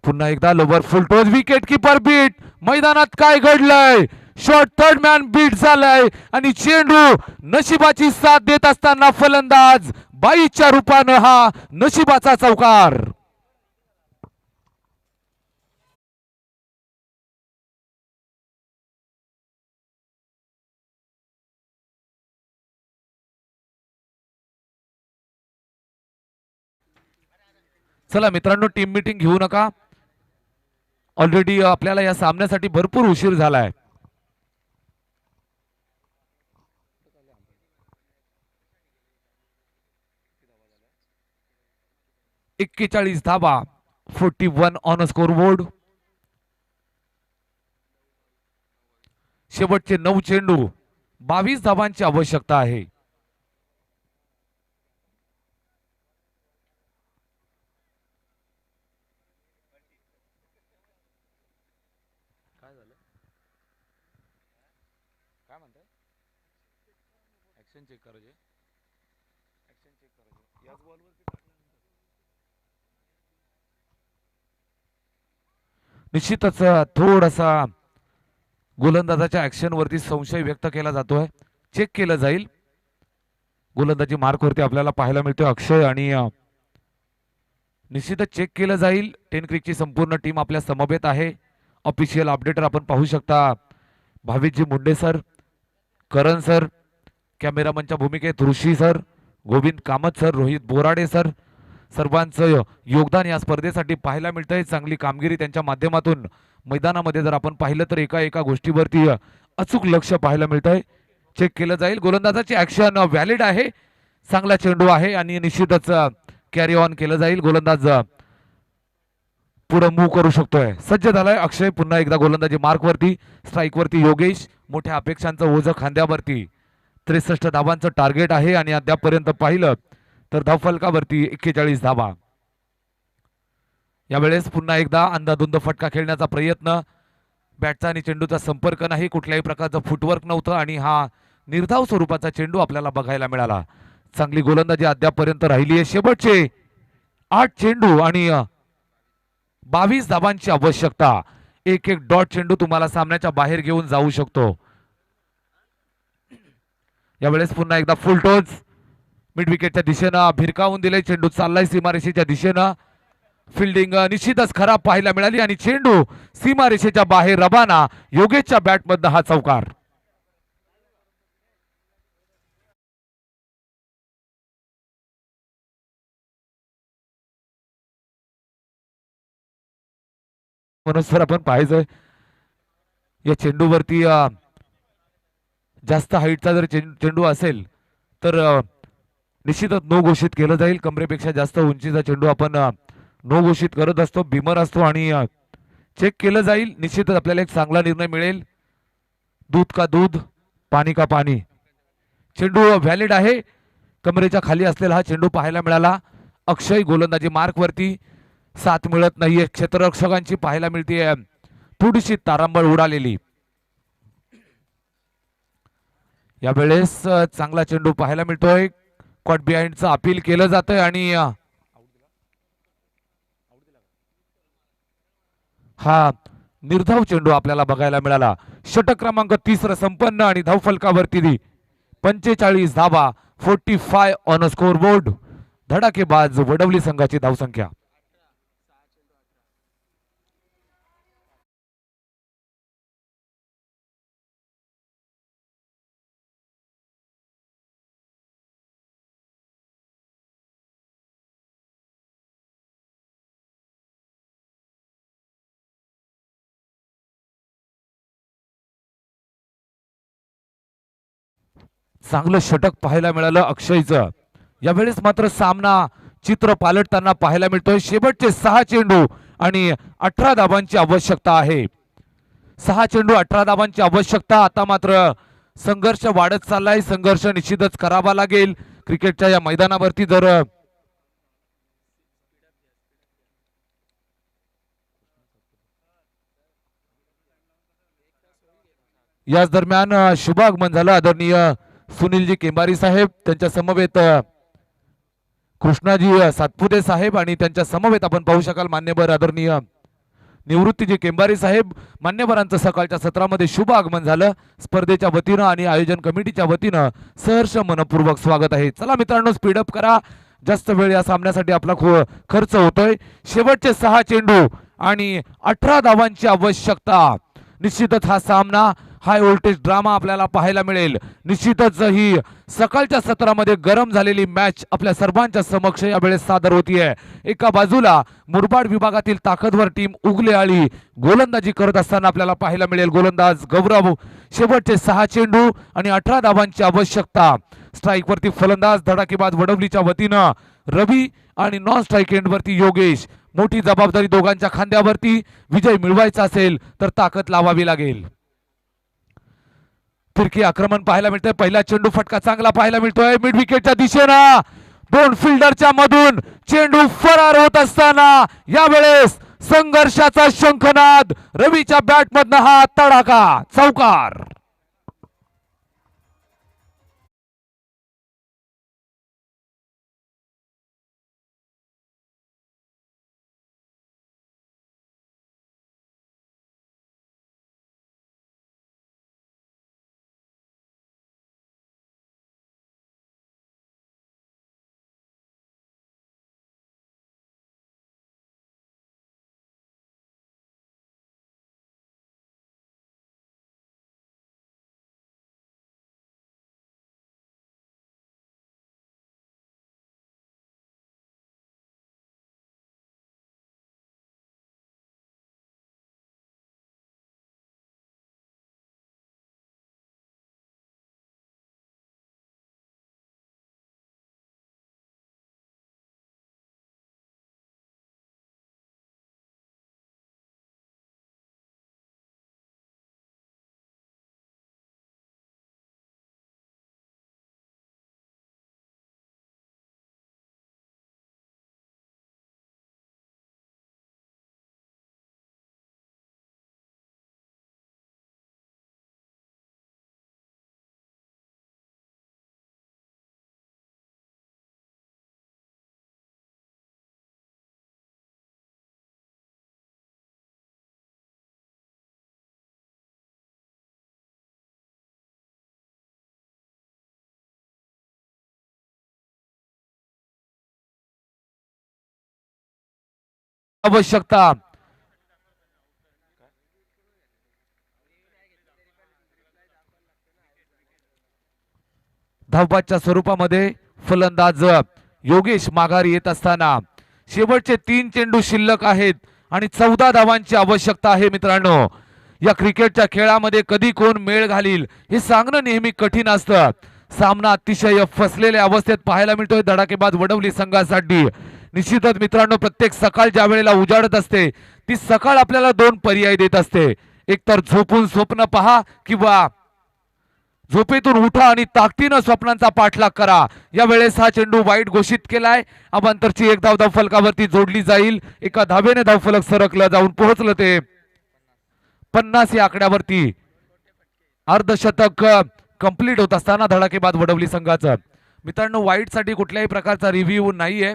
पुन्हा एकदा lower full toss. Wicket keeper beat. मैदानात काय घडलंय? शॉट थर्ड मॅन बीट झालाय आणि चेंडू नशिबाची साथ देत असताना फलंदाज बाईच्या रूपानं हा नशिबाचा चौकार. चला मित्रांनो, टीम मीटिंग घेऊ नका. ऑलरेडी आपल्याला या सामन्यासाठी भरपूर उशीर झालाय. 41 धाबा 41 ऑन स्कोरबोर्ड. शेवटचे 9 चेंडू 22 धाबांची आवश्यकता आहे. निश्चितच थोडासा गोलंदाजाच्या ऍक्शन वरती संशय व्यक्त केला जातोय. चेक केलं जाईल. गोलंदाजी मार्क वरती आपल्याला पाहायला मिळतोय अक्षय आणि निश्चितच चेक केलं जाईल. 10 क्रिकची संपूर्ण टीम आपल्या समवेत आहे. ऑफिशियल अपडेटर आपण पाहू शकता. भाविकजी मुंडे सर, करण सर, कॅमेरामनच्या भूमिकेत Rishi sir, Govind Kamat sir, Rohit Borade sir, सर्वांचं योगदान या स्पर्धेसाठी पाहायला मिळतंय. चांगली कामगिरी त्यांच्या माध्यमातून मैदानामध्ये जर आपण पाहिलं तर एका गोष्टीवरती अचूक लक्ष पाहायला मिळतंय. चेक केलं जाईल. गोलंदाजाची ऍक्शन व्हॅलिड आहे. चांगला चेंडू आहे आणि निश्चितच कॅरी ऑन केलं जाईल. गोलंदाज पुढे मूव्ह करू शकतोय. सज्ज झालाय अक्षय. पुन्हा एकदा गोलंदाजी मार्क वरती. स्ट्राईक वरती योगेश. मोठ्या अपेक्षांचं ओझं खांद्यावरती. 63 धावांचं टार्गेट आहे आणि अद्यापपर्यंत पाहिलं तर धावफलकावरती 41 धावा. यावेळेस पुन्हा एकदा अंधाधुंद फटका खेळण्याचा प्रयत्न. बॅटचा आणि चेंडूचा संपर्क नाही, कुठल्याही प्रकारचं फुटवर्क नव्हतं आणि हा निर्धाव स्वरूपाचा चेंडू आपल्याला बघायला मिळाला. चांगली गोलंदाजी अद्यापपर्यंत राहिली आहे. शेवटचे 8 चेंडू आणि 22 धावांची आवश्यकता. एक एक डॉट चेंडू तुम्हाला सामन्याच्या बाहेर घेऊन जाऊ शकतो. यावेळेस पुन्हा एकदा फुल टोच मिड विकेटच्या दिशेनं भिरकावून दिले. चेंडू चाललाय सीमारेषेच्या दिशेनं. फिल्डिंग निश्चितच खराब पाहायला मिळाली आणि चेंडू सीमारेषेच्या बाहेर रवाना. योगेशच्या बॅटमधनं हा चौकार. मनोज सर, आपण पाहायचंय या चेंडूवरती जास्त हाईटचा जर चेंडू असेल तर निश्चितच नो घोषित केलं जाईल. कमरेपेक्षा जास्त उंचीचा चेंडू आपण नो घोषित करत असतो, बिमर असतो आणि चेक केलं जाईल. निश्चितच आपल्याला एक चांगला निर्णय मिळेल. दूध का दूध, पाणी का पाणी. चेंडू व्हॅलिड आहे. कमरेच्या खाली असलेला हा चेंडू पाहायला मिळाला. अक्षय गोलंदाजी मार्क वरती. साथ मिळत नाहीये क्षेत्ररक्षकांची, पाहायला मिळते थोडीशी तारांबळ उडालेली. यावेळेस चांगला चेंडू पाहायला मिळतोय. कॉट बिहाइंडचं अपील केलं जातंय आणि हा निर्धाव चेंडू आपल्याला बघायला मिळाला. षटक क्रमांक 30 संपन्न आणि धावफलकावरती 45 धावा. 45 ऑन स्कोर बोर्ड. धडाकेबाज वडवली संघाची धावसंख्या. चांगलं षटक पाहायला मिळालं अक्षयचं. यावेळेस मात्र सामना चित्र पालटताना पाहायला मिळतोय. शेवटचे 6 चेंडू आणि 18 धावांची आवश्यकता आहे. 6 चेंडू 18 धावांची आवश्यकता. आता मात्र संघर्ष वाढत चाललाय. संघर्ष निश्चितच करावा लागेल क्रिकेटच्या या मैदानावरती. जर याच दरम्यान शुभागमन झालं आदरणीय सुनीलजी केंबारी साहेब, त्यांच्या समवेत कृष्णाजी सातपुते साहेब आणि त्यांच्या समवेत आपण पाहू शकाल मान्यवर आदरणीय निवृत्तीजी केंबारी साहेब. मान्यवरांचं सकाळच्या सत्रामध्ये शुभ आगमन झालं. स्पर्धेच्या वतीनं आणि आयोजन कमिटीच्या वतीनं सहर्ष मनपूर्वक स्वागत आहे. चला मित्रांनो, स्पीडअप करा. जास्त वेळ या सामन्यासाठी आपला खर्च होतोय. शेवटचे 6 चेंडू आणि 18 धावांची आवश्यकता. निश्चितच हा सामना हाय व्होल्टेज ड्रामा आपल्याला पाहायला मिळेल. निश्चितच ही सकाळच्या सत्रामध्ये गरम झालेली मॅच आपल्या सर्वांच्या समक्ष यावेळेस सादर होतीये. एका बाजूला मुरबाड विभागातील ताकदवर टीम उगले आळी गोलंदाजी करत असताना आपल्याला पाहायला मिळेल गोलंदाज गौरव. शेवटचे 6 चेंडू आणि 18 धावांची आवश्यकता. स्ट्राईक वरती फलंदाज धडाकेबाज वडवलीच्या वतीनं रवी आणि नॉन स्ट्राईक एंड वरती योगेश. मोठी जबाबदारी दोघांच्या खांद्यावरती. विजय मिळवायचा असेल तर ताकद लावावी लागेल. फिरकी आक्रमण पाहायला मिळतंय. पहिला चेंडू फटका चांगला पाहायला मिळतोय मिड विकेटच्या दिशेनं. 2 फिल्डरच्या मधून चेंडू फरार होत असताना यावेळेस संघर्षाचा शंखनाद. रवीच्या बॅटमधनं हा तडाखा चौकार. आवश्यकता. धावबादच्या स्वरूपामध्ये फलंदाज योगेश माघारी येत असताना शेवटचे 3 चेंडू शिल्लक आहेत आणि 14 धावांची आवश्यकता आहे. मित्रांनो, या क्रिकेटच्या खेळामध्ये कधी कोण मेळ घालील हे सांगणं नेहमी कठीण असतं. सामना अतिशय फसलेल्या अवस्थेत पाहायला मिळतोय धडाकेबाज वडवली संघासाठी. निश्चितच मित्रांनो, प्रत्येक सकाळ ज्या वेळेला उजाडत असते ती सकाळ आपल्याला 2 पर्याय देत असते. एकतर झोपून स्वप्न पहा किंवा झोपेतून उठा आणि ताकदीनं स्वप्नांचा पाठलाग करा. या वेळेस हा चेंडू वाईट घोषित केलाय. अबांतरची एक धाव धावफलकावरती जोडली जाईल. एका धावेने धावफलक सरकलं जाऊन पोहोचलं ते 50 या आकड्यावरती. अर्धशतक कंप्लीट होत असताना धडाकेबाज वडवली संघाचं. मित्रांनो, वाईट साठी कुठल्याही प्रकारचा रिव्ह्यू नाहीये.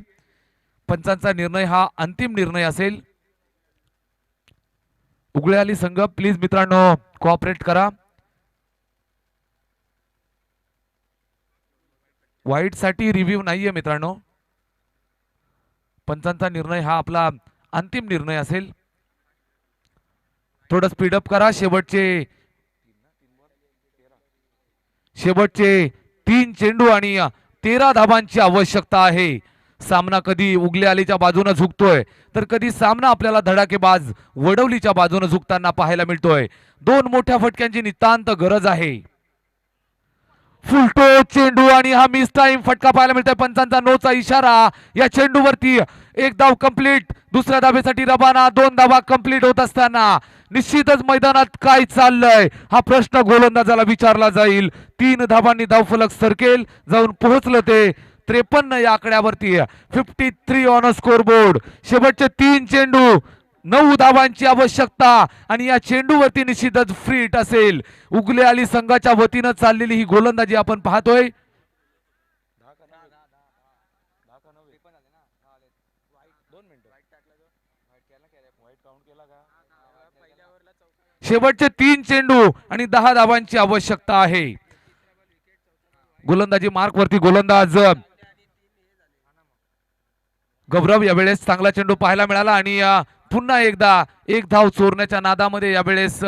पंचांचा निर्णय हा अंतिम निर्णय असेल. उगळेआली संघ प्लीज मित्रांनो कोऑपरेट करा. वाईट साठी रिव्ह्यू नाहीये मित्रांनो. पंचांचा निर्णय हा आपला अंतिम निर्णय असेल. थोडं स्पीडअप करा. शेवटचे 3 चेंडू आणि 13 धावांची आवश्यकता आहे. सामना कधी उगलेआलीच्या बाजूने झुकतोय तर कधी सामना आपल्याला धडाकेबाज वडवलीच्या बाजूने झुकताना पाहायला मिळतोय. 2 मोठ्या फटक्यांची नितांत गरज आहे. फुलटो चेंडू आणि हा मिस टाइम फटका पाहायला मिळतोय. पंचांचा नोचा इशारा. या चेंडूवरती एक धाव कंप्लीट. दुसऱ्या धावेसाठी रवाना. 2 धावा कंप्लीट होत असताना निश्चितच मैदानात काय चाललंय हा प्रश्न गोलंदाजाला विचारला जाईल. 3 धावांनी धावफलक सरकेल जाऊन पोहोचलं ते 53 या आकड्यावरती. 53 ऑन अ स्कोर बोर्ड. शेवटचे 3 चेंडू 9 धावांची आवश्यकता आणि या चेंडूवरती निश्चितच फ्री हिट असेल. उगलेआली संघाच्या वतीनं चाललेली ही गोलंदाजी आपण पाहतोय. शेवटचे 3 चेंडू आणि 10 धावांची आवश्यकता आहे. गोलंदाजी मार्क वरती गोलंदाज गौरव. यावेळेस चांगला चेंडू पाहायला मिळाला आणि पुन्हा एकदा एक धाव चोरण्याच्या नादामध्ये यावेळेस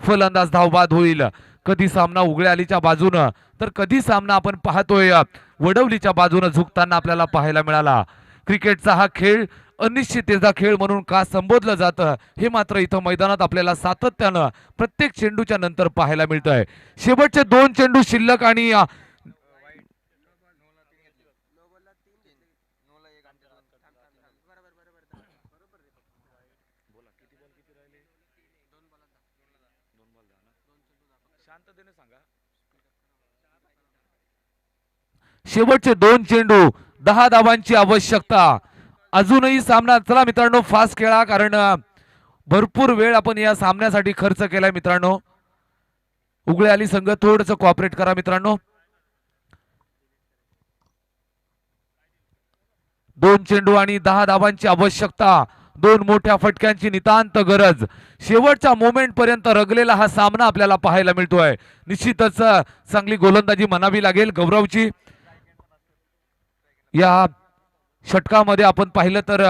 फलंदाज धावबाद होईल. कधी सामना उगळेआलीच्या बाजूनं तर कधी सामना आपण पाहतोय वडवलीच्या बाजूनं झुकताना आपल्याला पाहायला मिळाला. क्रिकेटचा हा खेळ अनिश्चिततेचा खेळ म्हणून का संबोधलं जातं हे मात्र इथं मैदानात आपल्याला सातत्यानं प्रत्येक चेंडूच्या नंतर पाहायला मिळतंय. शेवटचे 2 चेंडू शिल्लक आणि शेवटचे 2 चेंडू 10 धावांची आवश्यकता. अजूनही सामना. चला मित्रांनो फास्ट खेळा कारण भरपूर वेळ आपण या सामन्यासाठी खर्च केलाय. मित्रांनो उगळेआली संघ थोडंसं कोऑपरेट करा मित्रांनो. 2 चेंडू आणि 10 धावांची आवश्यकता. 2 मोठ्या फटक्यांची नितांत गरज. शेवटच्या मोमेंट पर्यंत रगलेला हा सामना आपल्याला पाहायला मिळतोय. निश्चितच चांगली गोलंदाजी म्हणावी लागेल गौरवची. या षटकामध्ये आपण पाहिलं तर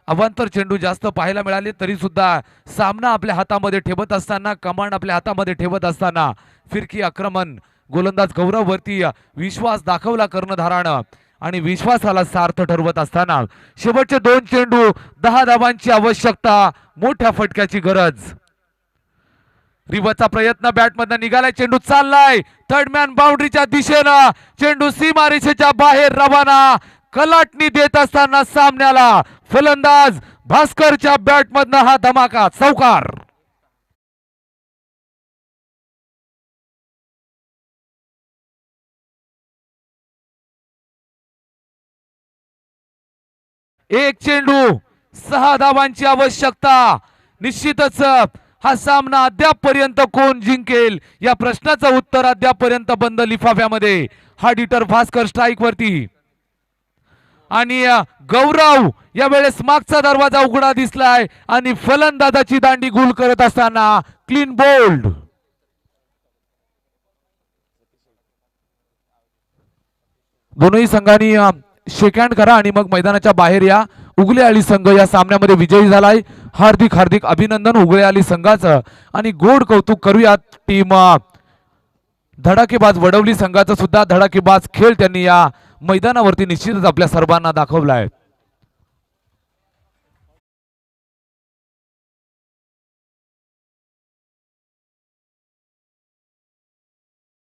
अवांतर चेंडू जास्त पाहायला मिळाले तरी सुद्धा सामना आपल्या हातामध्ये ठेवत असताना, कमांड आपल्या हातामध्ये ठेवत असताना फिरकी आक्रमण गोलंदाज गौरव वरती विश्वास दाखवला कर्णधारानं आणि विश्वासाला सार्थ ठरवत असताना शेवटचे 2 चेंडू 10 धावांची आवश्यकता. मोठ्या फटक्याची गरज. रिव्हरचा प्रयत्न बॅटमधनं निघालाय. चेंडू चाललाय थर्ड मॅन बाउंड्रीच्या दिशेनं. चेंडू सीमारेषेच्या बाहेर रवाना. कलाटणी देत असताना सामन्याला फलंदाज भास्करच्या बॅटमधनं हा धमाका चौकार. एक चेंडू 6 धावांची आवश्यकता. निश्चितच हा सामना अद्यापपर्यंत कोण जिंकेल या प्रश्नाचं उत्तर अद्यापपर्यंत बंद लिफाफ्यामध्ये. हा डिटर भास्कर स्ट्राईक वरती आणि गौरव यावेळेस मागचा दरवाजा उघडा दिसलाय आणि फलंदाजाची दांडी गुल करत असताना क्लीन बोल्ड. दोनही संघांनी शेक हँड करा आणि मग मैदानाच्या बाहेर या. उगले आली संघ या सामन्यामध्ये विजयी झालाय. हार्दिक हार्दिक अभिनंदन उगले आली संघाचं आणि गोड कौतुक करूया टीम धडाकेबाज वडवली संघाचा सुद्धा धडाकेबाज खेळ त्यांनी या मैदानावरती निश्चितच आपल्या सर्वांना दाखवलाय.